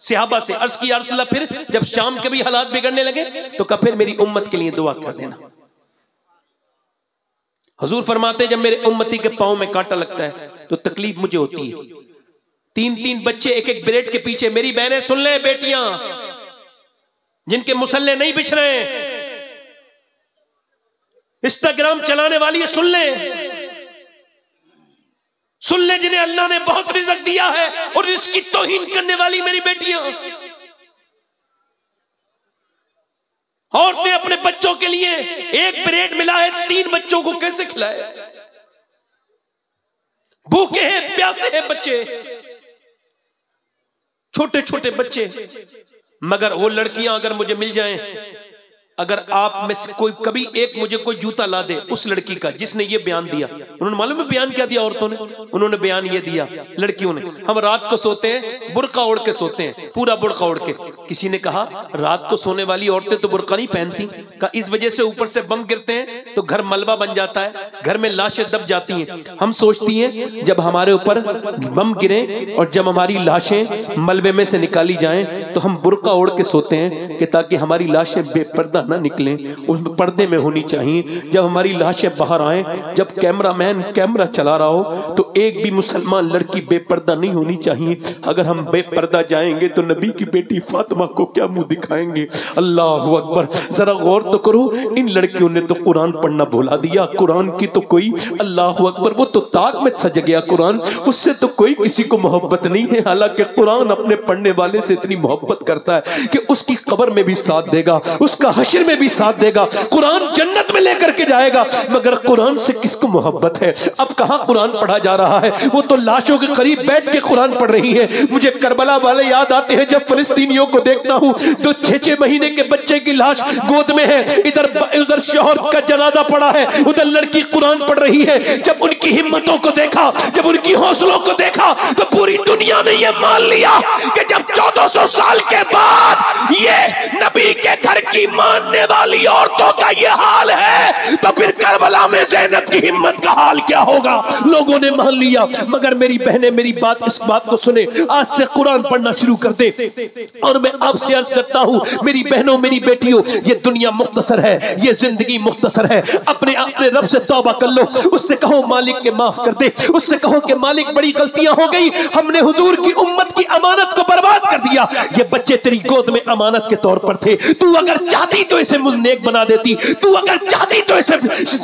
सहाबा से अर्ज किया रसूलल्लाह, फिर जब शाम के भी हालात बिगड़ने लगे तो कहा फिर मेरी उम्मत के लिए दुआ कर देना। हुजूर फरमाते जब मेरे उम्मती के पांव में कांटा लगता है तो तकलीफ मुझे होती है। 3-3 बच्चे एक ब्रेड के पीछे। मेरी बहनें सुन ले, बेटियां जिनके मुसल्ले नहीं बिछ रहे, इंस्टाग्राम चलाने वाली है, सुन ले जिन्हें अल्लाह ने बहुत रिज़्क दिया है और इसकी तौहीन करने वाली मेरी बेटियां। औरतें अपने बच्चों के लिए एक ब्रेड मिला है, 3 बच्चों को कैसे खिलाए? भूखे हैं, प्यासे हैं बच्चे, छोटे छोटे बच्चे। मगर वो लड़कियां अगर मुझे मिल जाएं अगर आप में से कोई कभी एक मुझे कोई जूता ला दे उस लड़की का जिसने ये बयान दिया, उन्होंने मालूम है बयान क्या दिया औरतों ने? उन्होंने बयान ये दिया लड़कियों ने, हम रात को सोते हैं बुर्का ओढ़ के सोते हैं, पूरा बुर्का ओढ़ के। किसी ने कहा रात को सोने वाली औरतें तो बुर्का नहीं पहनती, का इस वजह से ऊपर से बम गिरते हैं तो घर मलबा बन जाता है, घर में लाशें दब जाती हैं। हम सोचती हैं जब हमारे ऊपर बम गिरे और जब हमारी लाशें मलबे में से निकाली जाएं तो हम बुर्का ओढ़ के सोते हैं कि ताकि हमारी लाशें बेपर्दा ना निकलें, उस पर्दे में होनी चाहिए। जब हमारी लाशें बाहर आए, जब कैमरामैन कैमरा चला रहा हो तो एक भी मुसलमान लड़की बेपर्दा नहीं होनी चाहिए। अगर हम बेपर्दा जाएंगे तो नबी की बेटी फातिमा को क्या मुंह दिखाएंगे? अल्लाह अकबर। जरा गौर तो करो, इन लड़कियों ने तो कुरान पढ़ना भुला दिया। कुरान की तो कोई, अल्लाह अकबर, वो तो ताक में सज गया कुरान, उससे तो कोई किसी को मोहब्बत नहीं है। हालांकि कुरान अपने पढ़ने वाले से इतनी मोहब्बत करता है कि उसकी कब्र में भी साथ देगा, उसका हश्र में भी साथ देगा, कुरान जन्नत में लेकर के जाएगा। मगर कुरान से किसको मोहब्बत है? अब कहां कुरान पढ़ा जा रहा है? वो तो लाशों के करीब बैठ के कुरान पढ़ रही है। मुझे करबला वाले याद आते हैं, जब फिलिस्तीनियों को देखता हूं तो 6-6 महीने के बच्चे की लाश गोद में है, इधर उधर शौहर का जनाजा पड़ा है, उधर लड़की कुरान पढ़ रही है। जब उनकी हिम्मतों को देखा, जब उनकी हौसलों को देखा तो पूरी दुनिया ने यह मान लिया कि जब 1400 साल के बाद ये नबी के घर की मानने वाली औरतों का ये हाल है तो फिर करबला में ज़ैनब की हिम्मत का हाल क्या होगा? लोगों ने मान लिया। मगर मेरी बहनें, मेरी बात, इस बात को सुने, आज से कुरान पढ़ना शुरू कर दे। और मैं आपसे अर्ज करता हूं मेरी बहनों, मेरी बेटियों, ये दुनिया मुख्तसर है, ये जिंदगी मुख्तसर है। अपने अपने रब से तौबा कर लो, उससे कहो मालिक के माफ कर दे, उससे कहो कि मालिक बड़ी गलतियां हो गई, हमने हुजूर की उम्मत की अमानत को बर्बाद कर दिया। ये बच्चे तेरी गोद में अमानत के तौर पर थे, तू अगर चाहती तो इसे नेक बना देती, तू अगर चाहती तो इसे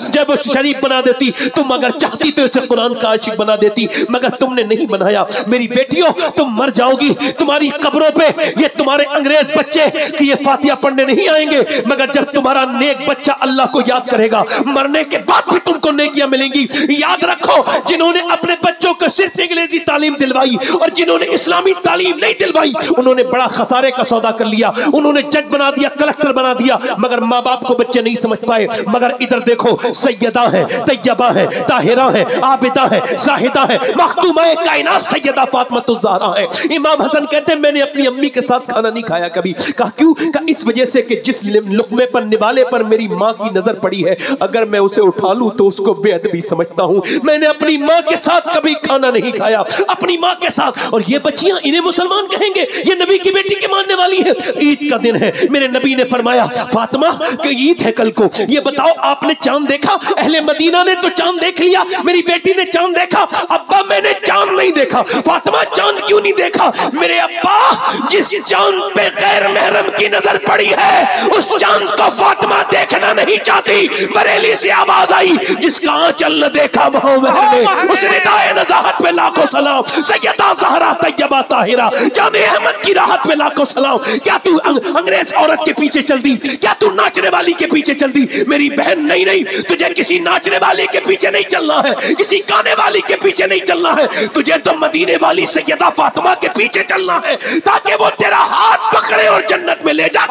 जब शरीफ बना देती, तुम अगर चाहती तो इसे कुरान का आशिक बना देती, मगर तुमने नहीं बनाया। मेरी बेटियों, तुम मर जाओगी, तुम्हारी कब्रों पे ये तुम्हारे अंग्रेज बच्चे कि ये फातिहा पढ़ने नहीं आएंगे, मगर जब तुम्हारा नेक बच्चा अल्लाह को याद करेगा, मरने के बाद भी तुमको नेकियां मिलेंगी। याद रखो, जिन्होंने अपने बच्चों को सिर्फ अंग्रेजी तालीम दिलवाई और जिन्होंने इस्लामी तालीम नहीं दिलवाई, उन्होंने बड़ा खसारे का सौदा कर लिया। उन्होंने जज बना दिया, कलेक्टर बना दिया, मगर माँ बाप को बच्चे नहीं समझ पाए। मगर इधर देखो, सैयदा है, तैयबा है, ताहिरा है, आबिदा है, जाहिदा है, मखदूमा कायनात सैयदा फातिमा ज़हरा है। इमाम हसन कहते हैं मैंने अपनी अम्मी के साथ खाना नहीं खाया कभी। कहा क्यों? कहा इस वजह से कि जिस लुक़मे पर, निवाले पर मेरी माँ की नजर पड़ी है, अगर मैं उसे उठा लूं तो उसको बेअदबी समझता हूं। मैंने अपनी माँ के साथ कभी खाना नहीं खाया, अपनी माँ के साथ। और ये बच्चियां, इन्हें मुसलमान कहेंगे, ये नबी की बेटी के मानने वाली है। ईद का दिन है, मेरे नबी ने फरमाया फातिमा कि ईद है कल को, ये बताओ आपने चांद देखा? अहले मदीना ने तो चांद देख लिया, मेरी बेटी ने चांद देखा। अब्बा मैंने चांद नहीं देखा। फातिमा चांद क्यों नहीं देखा? मेरे अब्बा, जिस चांद पे गैर महरम की नजर पड़ी है उस चांद को फातिमा देखना नहीं चाहती। बरेली से आवाज आई, जिसका आंचल न देखा वह महर ने, उसने दाए नजाहत पे लाखों सलाम। सैयदा ज़हरा तैयबा ताहिरा जाने अहमद की राहत पे लाखों सलाम। क्या तू अंग्रेज औरत के पीछे चल दी? क्या तू नाचने वाली के पीछे चल दी? मेरी बहन, नहीं नहीं, तुझे किसी नाचने वाले के पीछे नहीं चलना है, किसी गाने वाली के पीछे नहीं चलना है, तुझे तो मदीने वाली सैयदा फातिमा के पीछे चलना है ताकि वो तेरा हाथ पकड़े और जन्नत में ले जाए।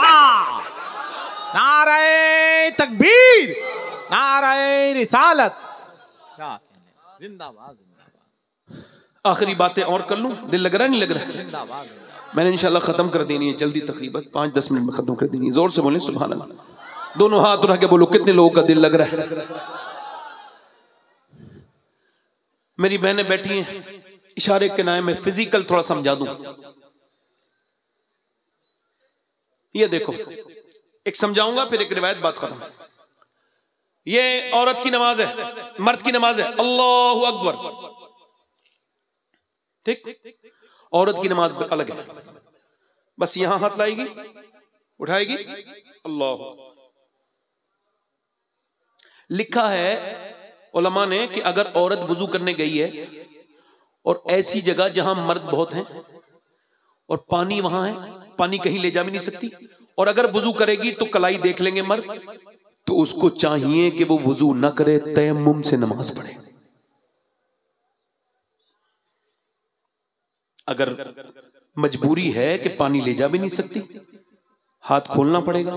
नारे तकबीर, नारे रिसालत, क्या कहने, जिंदाबाद जिंदाबाद। आखिरी बातें और कर लूं, दिल लग रहा है नहीं लग रहा है? जिंदाबाद। मैंने इंशाल्लाह खत्म कर देनी है जल्दी, तकरीबन 5-10 मिनट में खत्म कर देनी है। जोर से बोले सुभान अल्लाह, दोनों हाथ उठा के बोलो कितने लोगों का दिल लग रहा है? मेरी बहनें बैठी हैं, इशारे के नाम में फिजिकल थोड़ा समझा दूं। ये देखो, एक समझाऊंगा फिर एक रिवायत, बात खत्म। ये औरत की नमाज है, मर्द की नमाज है, अल्लाहु अकबर, ठीक? औरत की नमाज अलग है, बस यहां हाथ लाएगी, उठाएगी, अल्लाह। लिखा है उलमा ने कि अगर औरत वुजू करने गई है और ऐसी जगह जहां मर्द बहुत हैं और पानी वहां है, पानी कहीं ले जा भी नहीं सकती, और अगर वुजू करेगी तो कलाई देख लेंगे मर्द, तो उसको चाहिए कि वो वुजू न करे, तयम्मुम से नमाज पढ़े। अगर मजबूरी है कि पानी ले जा भी नहीं सकती, हाथ खोलना पड़ेगा,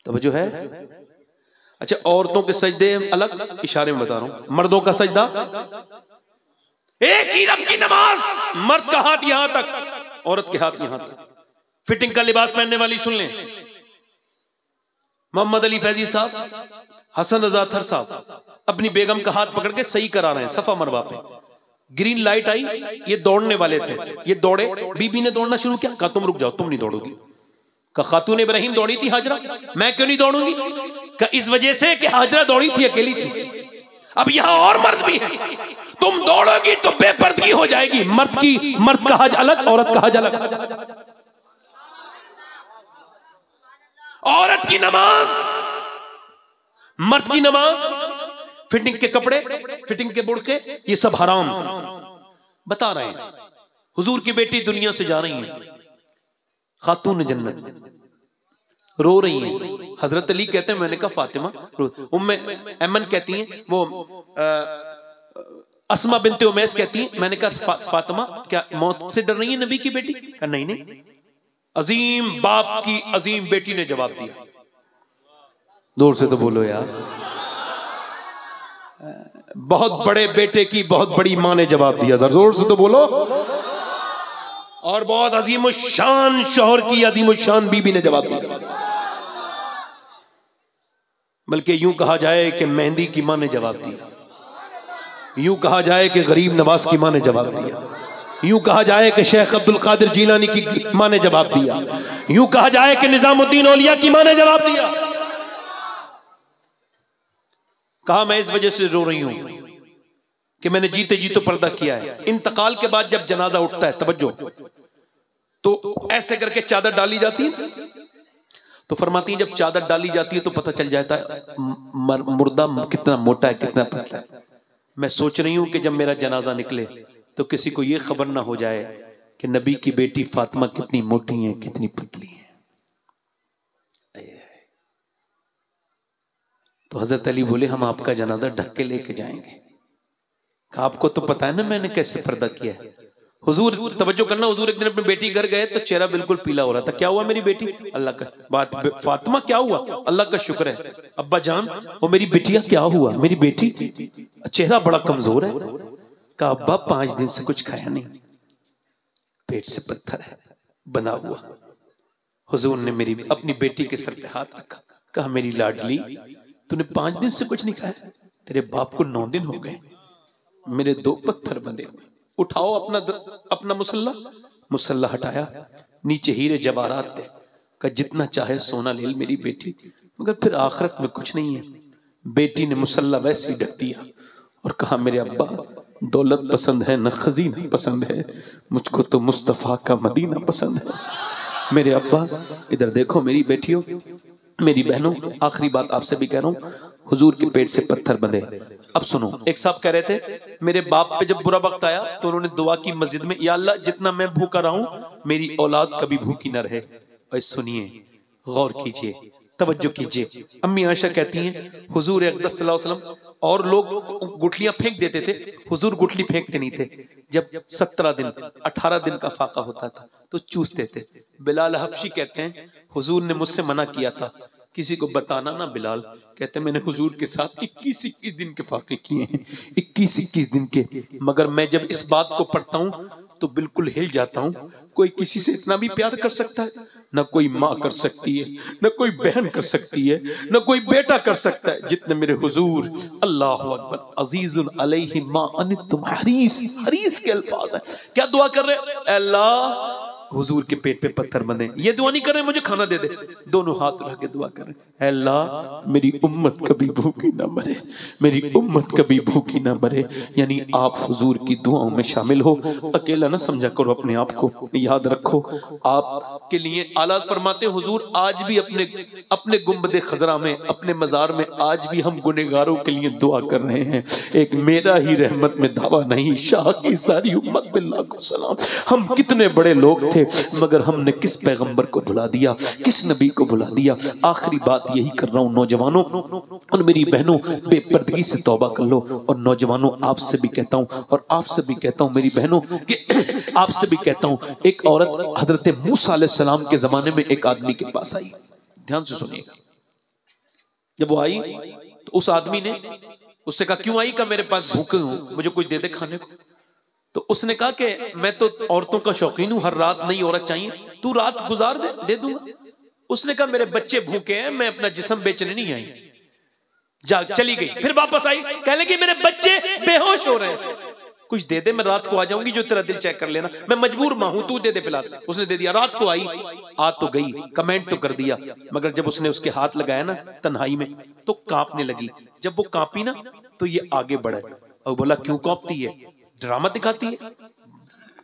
तवज्जो है। अच्छा, औरतों के सजदे अलग, इशारे में बता रहा हूं। मर्दों का सजदा एक ही रब की नमाज, मर्द का हाथ यहां तक, औरत के हाथ यहां तक। फिटिंग का लिबास पहनने वाली सुन लें, मोहम्मद अली फैजी साहब, हसन रजा थर साहब अपनी बेगम का हाथ पकड़ के सही करा रहे हैं सफा मरवा पे। ग्रीन लाइट आई, ये दौड़ने वाले थे, ये दौड़े, बीबी ने दौड़ना शुरू किया। कहा तुम रुक जाओ, तुम नहीं दौड़ोगी। कहा खातून इब्राहिम दौड़ी थी हाजरा, मैं क्यों नहीं दौड़ूंगी? कहा इस वजह से कि हाजरा दौड़ी थी, अकेली थी। अब यहां और मर्द भी है, तुम दौड़ोगी तो बेपर्दगी हो जाएगी। मर्द का हज अलग, औरत का हज अलग। औरत की नमाज, मर्द की नमाज, फिटिंग के कपड़े, फिटिंग के बुड़के, ये सब हराम बता रहे हैं। हुजूर की बेटी दुनिया से जा रही है, खातून जन्नत, रो रही हैं। हजरत अली कहते हैं, मैंने कहा फातिमा, उम्मे ऐमन कहती हैं, वो अस्मा बिनते उमैस कहती हैं, मैंने कहा फातिमा क्या मौत से डर रही है नबी की बेटी? कहा नहीं नहीं। अजीम बाप की अजीम बेटी ने जवाब दिया। जोर से तो बोलो यार। बहुत बड़े बेटे की बहुत बड़ी मां ने जवाब दिया, जोर से तो बोलो। और बहुत अजीम शान शौहर की अजीम शान बीबी ने जवाब दिया। बल्कि यूं कहा जाए कि मेहंदी की मां ने जवाब दिया, यूं कहा जाए कि गरीब नवाज की मां ने जवाब दिया, यूं कहा जाए कि शेख अब्दुल कादिर जीलानी की मां ने जवाब दिया, यूं कहा जाए कि निजामुद्दीन औलिया की मां ने जवाब दिया। कहा मैं इस वजह से रो रही हूं कि मैंने जीते जी तो पर्दा किया है। इंतकाल के बाद जब जनाजा उठता है, तवज्जो, तो ऐसे करके चादर डाली जाती है, तो फरमाती है जब चादर डाली जाती है तो पता चल जाता है मुर्दा कितना मोटा है, कितना पतला है। मैं सोच रही हूं कि जब मेरा जनाजा निकले तो किसी को यह खबर ना हो जाए कि नबी की बेटी फातिमा कितनी मोटी है, कितनी पतली है। तो हजरत अली बोले हम आपका जनाजा ढक के लेके जाएंगे। आपको तो पता है ना मैंने कैसे पर्दा किया है। हुजूर तवज्जो करना, हुजूर एक दिन अपनी बेटी घर गए तो चेहरा बिल्कुल पीला हो रहा था। क्या हुआ मेरी बेटी? अल्लाह का बात, फातिमा क्या हुआ? अल्लाह का शुक्र है। अब्बा जान वो मेरी बेटिया क्या हुआ? मेरी बेटी चेहरा बड़ा कमजोर है। कहा अब्बा 5 दिन से कुछ खाया नहीं, पेट से पत्थर है बना हुआ। हुजूर ने मेरी अपनी बेटी के सर पे हाथ रखा, कहा मेरी लाडली तूने 5 दिन से कुछ नहीं खाया, तेरे बाप को 9 दिन हो गए, मेरे 2 पत्थर बंधे हुए, उठाओ अपना मुसल्ला हटाया, नीचे हीरे जवाहरात थे। का जितना चाहे सोना ले मेरी बेटी, मगर फिर आखिरत में कुछ नहीं है। बेटी ने मुसल्ला वैसे ही ढक दिया और कहा मेरे अब्बा दौलत पसंद है न खजीना पसंद है, मुझको तो मुस्तफा का मदीना पसंद है। मेरे अब्बा इधर देखो, मेरी बेटियों, मेरी बहनों, आखिरी बात आपसे भी कह रहा हूं, हुजूर के पेट से पत्थर बंधे। अब सुनो, एक साहब कह रहे थे मेरे बाप पे जब बुरा वक्त आया तो उन्होंने दुआ की मस्जिद में, या अल्लाह जितना मैं भूखा रहा हूं मेरी औलाद कभी भूखी न रहे। और सुनिए, गौर कीजिए, तवज्जो कीजिए। अम्मी आयशा कहती हैं हुजूर अक़दस सल्लल्लाहु अलैहि वसल्लम, और लोग गुठलियां फेंक देते थे, हुजूर गुठली फेंकते नहीं थे। जब 17 दिन 18 दिन का फाका होता था तो चूसते थे। बिलाल हबशी कहते हैं हुजूर ने मुझसे मना किया था किसी को बताना ना। बिलाल कहते मैंने हुजूर के साथ 21 दिन के फाके किए हैं, 21 दिन के, मगर मैं जब इस बात को पढ़ता हूं तो बिल्कुल हिल जाता हूं। कोई किसी से इतना भी प्यार कर सकता है? ना कोई माँ कर सकती है, ना कोई बहन कर सकती है, ना कोई बेटा कर सकता है जितने मेरे हुजूर। अल्लाहु अकबर। अजीजुन अलैहि मा अनितुम हरीस, हरीस के अल्फाज हैं। क्या दुआ कर रहे हैं? अल्लाह हुजूर के पेट पे पत्थर बंधे। ये दुआ नहीं कर रहे मुझे खाना दे दे, दोनों हाथ उठा के दुआ कर रहे हैं अल्लाह मेरी उम्मत कभी भूखी ना मरे, मेरी उम्मत कभी भूखी ना मरे। यानी आप हुजूर की दुआओं में शामिल हो, अकेला ना समझा करो अपने आप को, याद रखो आपके लिए आला फरमाते हुजूर आज भी अपने गुंबदे खजरा में, अपने मजार में आज भी हम गुनहगारों के लिए दुआ कर रहे हैं। एक मेरा ही रहमत में दावा नहीं, शाह की सारी उम्मत पे लाखों सलाम। हम कितने बड़े लोग थे मगर हमने किस पैगंबर को भुला दिया, किस नबी को भुला दिया। आखिरी बात यही कर रहा हूं नौजवानों और मेरी बहनों, बेपर्दगी से तौबा कर लो। और नौजवानों आपसे भी कहता हूं और आपसे भी कहता हूं मेरी बहनों कि आपसे भी कहता हूं, एक औरत हजरत मूसा अलैहिस्सलाम के जमाने में एक आदमी के पास आई, ध्यान से सुनिएगा। जब वो आई तो उस आदमी ने उससे कहा क्यों आई? का मेरे पास भूखे हूं, मुझे कुछ दे दे खाने को। तो उसने कहा कि मैं तो औरतों का शौकीन हूं, हर रात नई औरत चाहिए, तू रात गुजार दे दूंगा। उसने कहा मेरे बच्चे भूखे हैं, मैं अपना जिस्म बेचने नहीं आई। जा चली गई, फिर वापस आई, कहने लगी मेरे बच्चे बेहोश हो रहे हैं, कुछ दे दे, मैं रात को आ जाऊंगी, जो तेरा दिल चेक कर लेना, मैं मजबूर मां हूं, तू दे दे फिलहाल। उसने दे दिया, रात को आई, आ तो गई, कमेंट तो कर दिया, मगर जब उसने उसके हाथ लगाया ना तन्हाई में तो कांपने लगी। जब वो कांपी ना तो ये आगे बढ़े और बोला क्यों कांपती है? ड्रामा दिखाती है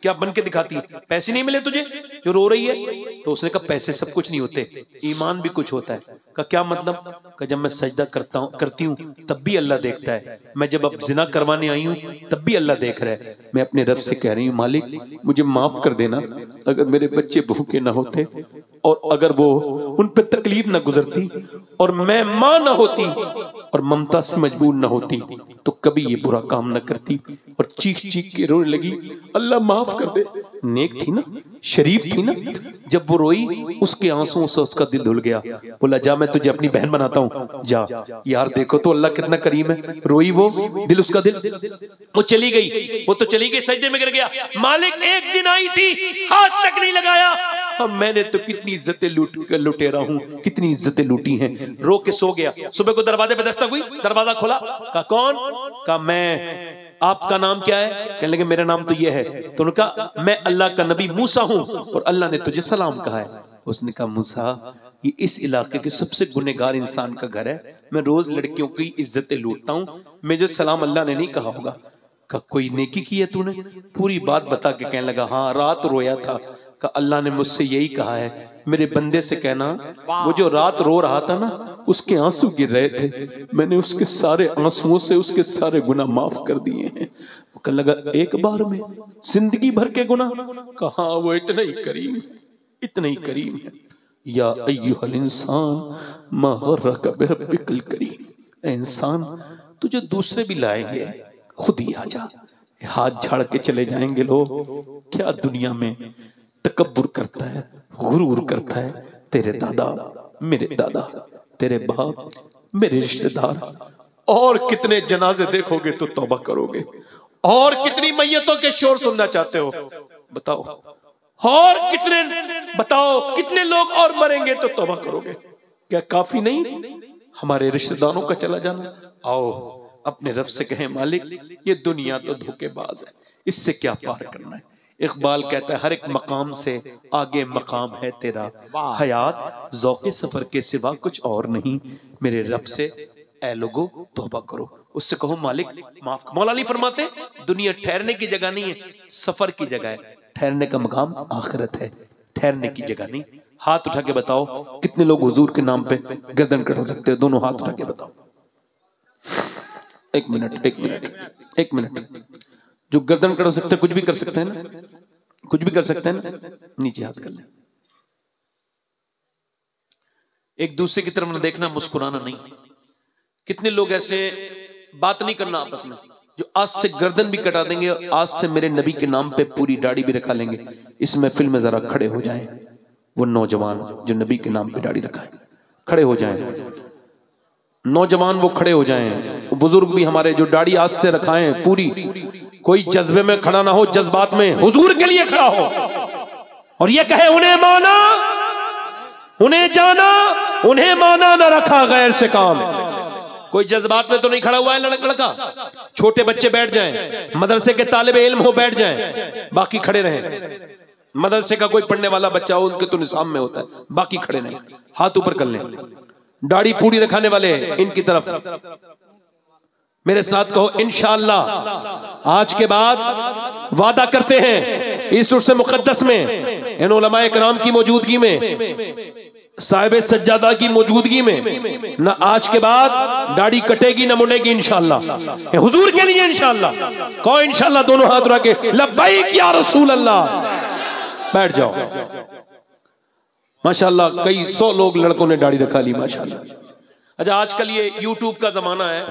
क्या? बन के दिखाती है? पैसे नहीं मिले तुझे जो रो रही है? तो उसने कहा पैसे सब कुछ नहीं होते, ईमान भी कुछ होता है। का क्या मतलब? का जब मैं सजदा करती हूँ तब भी अल्लाह देखता है, मैं जब अब जिना करवाने आई हूँ तब भी अल्लाह देख रहा है। मैं अपने रब से कह रही हूँ मालिक मुझे माफ कर देना, अगर मेरे बच्चे भूखे ना होते और अगर वो उन पे तकलीफ ना गुजरती और मैं मां ना होती और ममता से मजबूर ना होती तो कभी ये बुरा काम ना करती। और चीख चीख के रोने लगी, अल्लाह माफ कर दे। नेक थी ना, शरीफ थी ना, जब वो रोई उसके आंसुओं से उसका दिल धुल गया। बोला जा मैं तुझे अपनी बहन बनाता हूँ, जा। यार देखो तो अल्लाह कितना करीम है। रोई वो, दिल उसका दिल, वो चली गई, वो तो चली गई, सजदे में गिर गया। मालिक एक दिन आई थी, हाथ तक नहीं लगाया। अब मैंने तो कितनी इज्जतें लुटेरा हूँ, कितनी इज्जतें लूटी हैं। रो के सो गया। सुबह को दरवाजे पे दस्तक हुई, दरवाजा खोला, कहा कौन? कहा मैं। आपका नाम क्या है? कहने लगे मेरा नाम तो ये है। तो उन्होंने कहा मैं अल्लाह का नबी मूसा हूं और अल्लाह ने तुझे सलाम कहा है। उसने कहा मूसा ये इस इलाके के सबसे गुनहगार इंसान का घर है, मैं रोज लड़कियों की इज्जतें लूटता हूँ, मुझे सलाम अल्लाह ने नहीं कहा होगा। कहा कोई नेकी की है तूने? पूरी बात बता के कहने लगा हाँ रात रोया था, का अल्लाह ने मुझसे यही कहा है मेरे बंदे से कहना वो जो रात रो रहा था ना उसके आंसू गिर रहे थे, मैंने उसके सारे आंसुओं से उसके सारे गुनाह माफ कर दिए हैं। वो कहने लगा एक बार में जिंदगी भर के गुनाह? कहा वो इतना ही करीम, इतना ही करीम है। या अय्युहल इंसान मा गर्रका बिरब्बिकल करीम, इंसान तुझे दूसरे भी लाएंगे, खुद ही आ जा। हाथ झाड़ के चले जाएंगे लोग। क्या दुनिया में तकब्बुर करता है, गुरूर करता है। तेरे दादा, मेरे दादा, तेरे बाप, मेरे रिश्तेदार, और कितने जनाजे देखोगे तो तौबा करोगे? और कितनी मैयतों के शोर सुनना चाहते हो बताओ? और कितने बताओ कितने लोग और मरेंगे तो तौबा करोगे? क्या काफी नहीं हमारे रिश्तेदारों का चला जाना? आओ अपने रब से कहें मालिक ये दुनिया तो धोखेबाज है, इससे क्या पार करना है। इकबाल कहता है हर एक मकाम से आगे मकाम है तेरा, हयात ज़ौक़े सफर के सिवा कुछ और नहीं। मेरे रब से ऐ लोगो तौबा करो, उससे कहो मालिक माफ। मौला अली फरमाते दुनिया ठहरने की जगह नहीं है, सफर की जगह है। ठहरने का मकाम आखिरत है, ठहरने की जगह नहीं। हाथ उठा के बताओ कितने लोग हुजूर के नाम पे गर्दन कटा सकते हो? दोनों हाथ उठा के बताओ। एक मिनट, एक मिनट, एक मिनट। जो गर्दन कटा सकते कुछ भी कर सकते हैं ना, कुछ भी कर सकते हैं ना, नीचे हाथ कर ले। एक दूसरे की तरफ न देखना, मुस्कुराना नहीं। कितने लोग ऐसे बात नहीं करना आपस में, जो आज से गर्दन भी कटा देंगे और आज से मेरे नबी के नाम पे पूरी दाढ़ी भी रखा लेंगे। इस महफिल में जरा खड़े हो जाएं वो नौजवान जो नबी के नाम पे दाढ़ी रखाएं, खड़े हो जाएं नौजवान, वो खड़े हो जाएं। बुजुर्ग भी हमारे जो दाढ़ी आज से रखाएं पूरी, कोई जज्बे में खड़ा ना हो, जज्बात में हुजूर के लिए खड़ा हो और ये कहे उन्हें माना, उन्हें जाना, उन्हें माना, ना रखा गैर से काम। कोई जज्बात में तो नहीं खड़ा हुआ है लड़का। छोटे बच्चे बैठ जाएं, मदरसे के तालिबे इल्म हो बैठ जाएं, बाकी खड़े रहें। मदरसे का कोई पढ़ने वाला बच्चा हो, उनके तो निसाब में होता है, बाकी खड़े नहीं, हाथ ऊपर कर लें। दाढ़ी पूरी रखाने वाले इनकी तरफ मेरे साथ कहो इंशाअल्लाह। आज के बाद वादा करते हैं इस उर्स मुकद्दस में, इन उलमाए किराम की मौजूदगी में, साहिब सज्जादा की मौजूदगी में, ना आज के बाद दाढ़ी कटेगी ना मुड़ेगी इंशाअल्लाह, हुजूर के लिए इंशाअल्लाह। कहो इंशाअल्लाह, दोनों हाथ उठा के लब्बैक या रसूल अल्लाह। बैठ जाओ। माशाअल्लाह कई 100 लोग लड़कों ने दाढ़ी रखा ली माशाअल्लाह। अच्छा आजकल ये यूट्यूब का जमाना है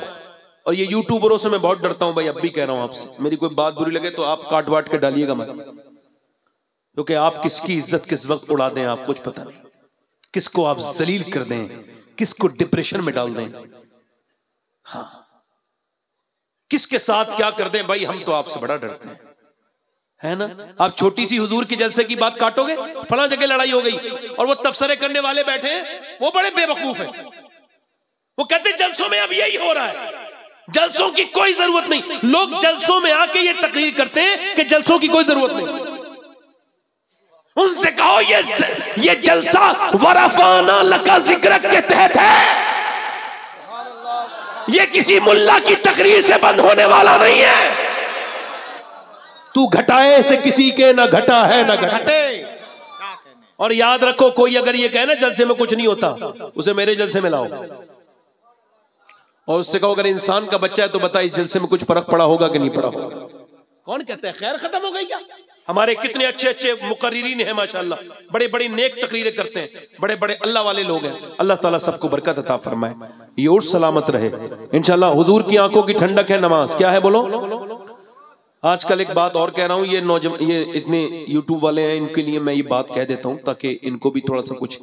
और ये यूट्यूबरों से मैं बहुत डरता हूं भाई, अब भी कह रहा हूं आपसे, मेरी कोई बात बुरी लगे तो आप काट वाट के डालिएगा मत, क्योंकि आप किसकी इज्जत किस वक्त उड़ा दें आप कुछ पता नहीं, किसको आप जलील कर दें, किसको डिप्रेशन में डाल दें, हाँ, किसके साथ क्या कर दें। भाई हम तो आपसे बड़ा डरते हैं, है ना। आप छोटी सी हुजूर की जलसे की बात काटोगे, फला जगह लड़ाई हो गई, और वो तबसरे करने वाले बैठे हैं, वो बड़े बेवकूफ हैं। वो कहते हैं जलसों में अब यही हो रहा है, जलसों की कोई जरूरत नहीं। लोग जलसों में आके ये तकरीर करते हैं कि जलसों की कोई जरूरत नहीं। उनसे कहो ये जलसा वरफाना लका जिक्र के तहत है, ये किसी मुल्ला की तकरीर से बंद होने वाला नहीं है। तू घटाए से किसी के ना घटा है ना घटे। और याद रखो, कोई अगर ये कहे ना जलसे में कुछ नहीं होता, उसे मेरे जलसे में लाओ और उससे कहो अगर इंसान का बच्चा है तो बता इस जलसे में कुछ फर्क पड़ा होगा कि नहीं पड़ा होगा। कौन कहता है खैर खत्म हो गई क्या? हमारे कितने अच्छे अच्छे मुकर्रिरीन हैं माशाल्लाह, बड़े बड़ी नेक तकरीरें करते हैं, बड़े बड़े अल्लाह वाले लोग हैं। अल्लाह ताला सबको बरकत अता फरमाए, ये और सलामत रहे इंशाल्लाह। हुजूर की आंखों की ठंडक है नमाज। क्या है बोलो? आजकल एक बात और कह रहा हूं, ये इतने यूट्यूब वाले हैं, इनके लिए मैं ये बात कह देता हूं ताकि इनको भी थोड़ा सा कुछ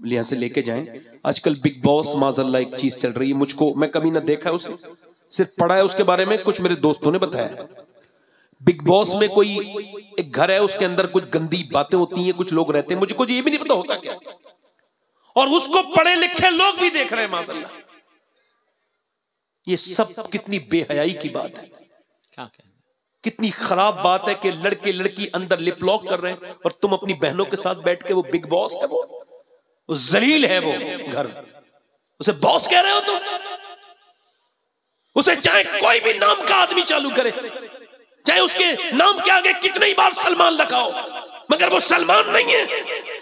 यहाँ से लेके जाएं। आजकल बिग बॉस माज़अल्लाह एक चीज चल रही है, मुझको, मैं कभी ना देखा है उसे, सिर्फ पढ़ा है उसके बारे में, कुछ मेरे दोस्तों ने बताया। बिग बॉस में कोई एक घर है, उसके अंदर कुछ गंदी बातें होती हैं, कुछ लोग रहते हैं, मुझे कुछ ये भी नहीं पता होता क्या, और उसको पढ़े लिखे लोग भी देख रहे हैं माज़अल्लाह। ये सब कितनी बेहयाई की बात है, क्या कहना, कितनी खराब बात है कि लड़के लड़की अंदर लिप लॉक कर रहे हैं और तुम अपनी बहनों के साथ बैठ के, वो बिग बॉस है, वो जलील है, वो घर, उसे बॉस कह रहे हो तुम? उसे चाहे कोई भी नाम का आदमी चालू करे, चाहे उसके नाम के आगे कितने ही बार सलमान लगाओ, मगर वो सलमान नहीं है,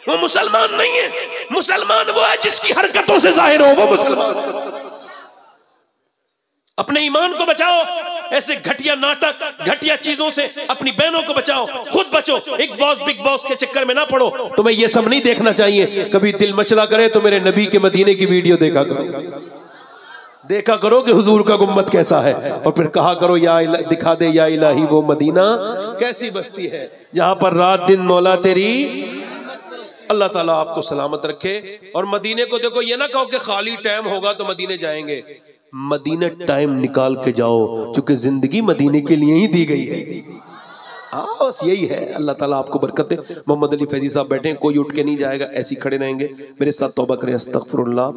वो मुसलमान नहीं है। मुसलमान वो है जिसकी हरकतों से जाहिर हो वो मुसलमान। अपने ईमान को बचाओ, ऐसे घटिया नाटक, घटिया चीजों से अपनी बहनों को बचाओ, खुद बचो। एक बॉस बिग बॉस के चक्कर में ना पड़ो। तुम्हें ये सब नहीं देखना चाहिए। कभी दिल मचला करे तो मेरे नबी के मदीने की वीडियो देखा करो कि हुजूर का गुम्बद कैसा है, और फिर कहा करो या दिखा दे या इलाही वो मदीना कैसी बस्ती है जहां पर रात दिन मौला तेरी। अल्लाह ताला आपको सलामत रखे। और मदीने को देखो, ये ना कहो कि खाली टाइम होगा तो मदीने जाएंगे। मदीने टाइम निकाल के जाओ, क्योंकि जिंदगी मदीने के लिए ही दी गई है। बस यही है। अल्लाह ताला आपको बरकत दे। मोहम्मद अली फैजी साहब बैठे हैं, कोई उठ के नहीं जाएगा, ऐसे ही खड़े रहेंगे। मेरे साथ तौबा करें, अस्तगफिरुल्लाह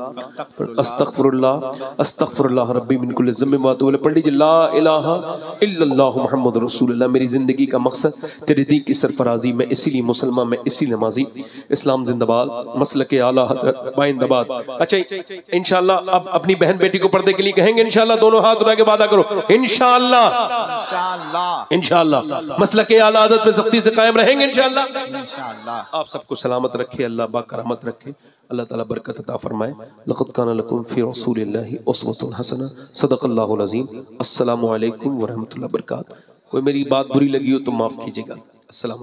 अस्तगफिरुल्लाह अस्तगफिरुल्लाह रब्बी मिन कुल्लि ज़म्बिन व अतूबु इलैह। पंडित जी, ला इलाहा इल्लल्लाह मुहम्मदुर रसूलुल्लाह। मेरी जिंदगी का मकसद तेरे दी की सरफराजी, मैं इसीलिए मुसलमान, मैं इसी नमाजी। इस्लाम जिंदाबाद, मसलक आला हज़रत बाइंदाबाद। अच्छा, इंशाअल्लाह अब अपनी बहन बेटी को पर्दे के लिए कहेंगे इंशाअल्लाह। दोनों हाथ उठा के वादा करो इंशाअल्लाह, इंशाअल्लाह, इंशाअल्लाह मसलक के आला आदत पे सख्ती से कायम रहेंगे इंशाअल्लाह। आप सबको सलामत रखे, अल्लाह बाकरामत रखे, अल्लाह ताला बरकत अता फरमाए। लक़द काना लकुम फ़ी रसूलिल्लाहि उस्वतुन हसना। सदक़ल्लाहुल अज़ीम। अस्सलामु अलैकुम व रहमतुल्लाहि व बरकातहू। कोई मेरी बात बुरी लगी हो तो माफ कीजिएगा। अस्सलाम।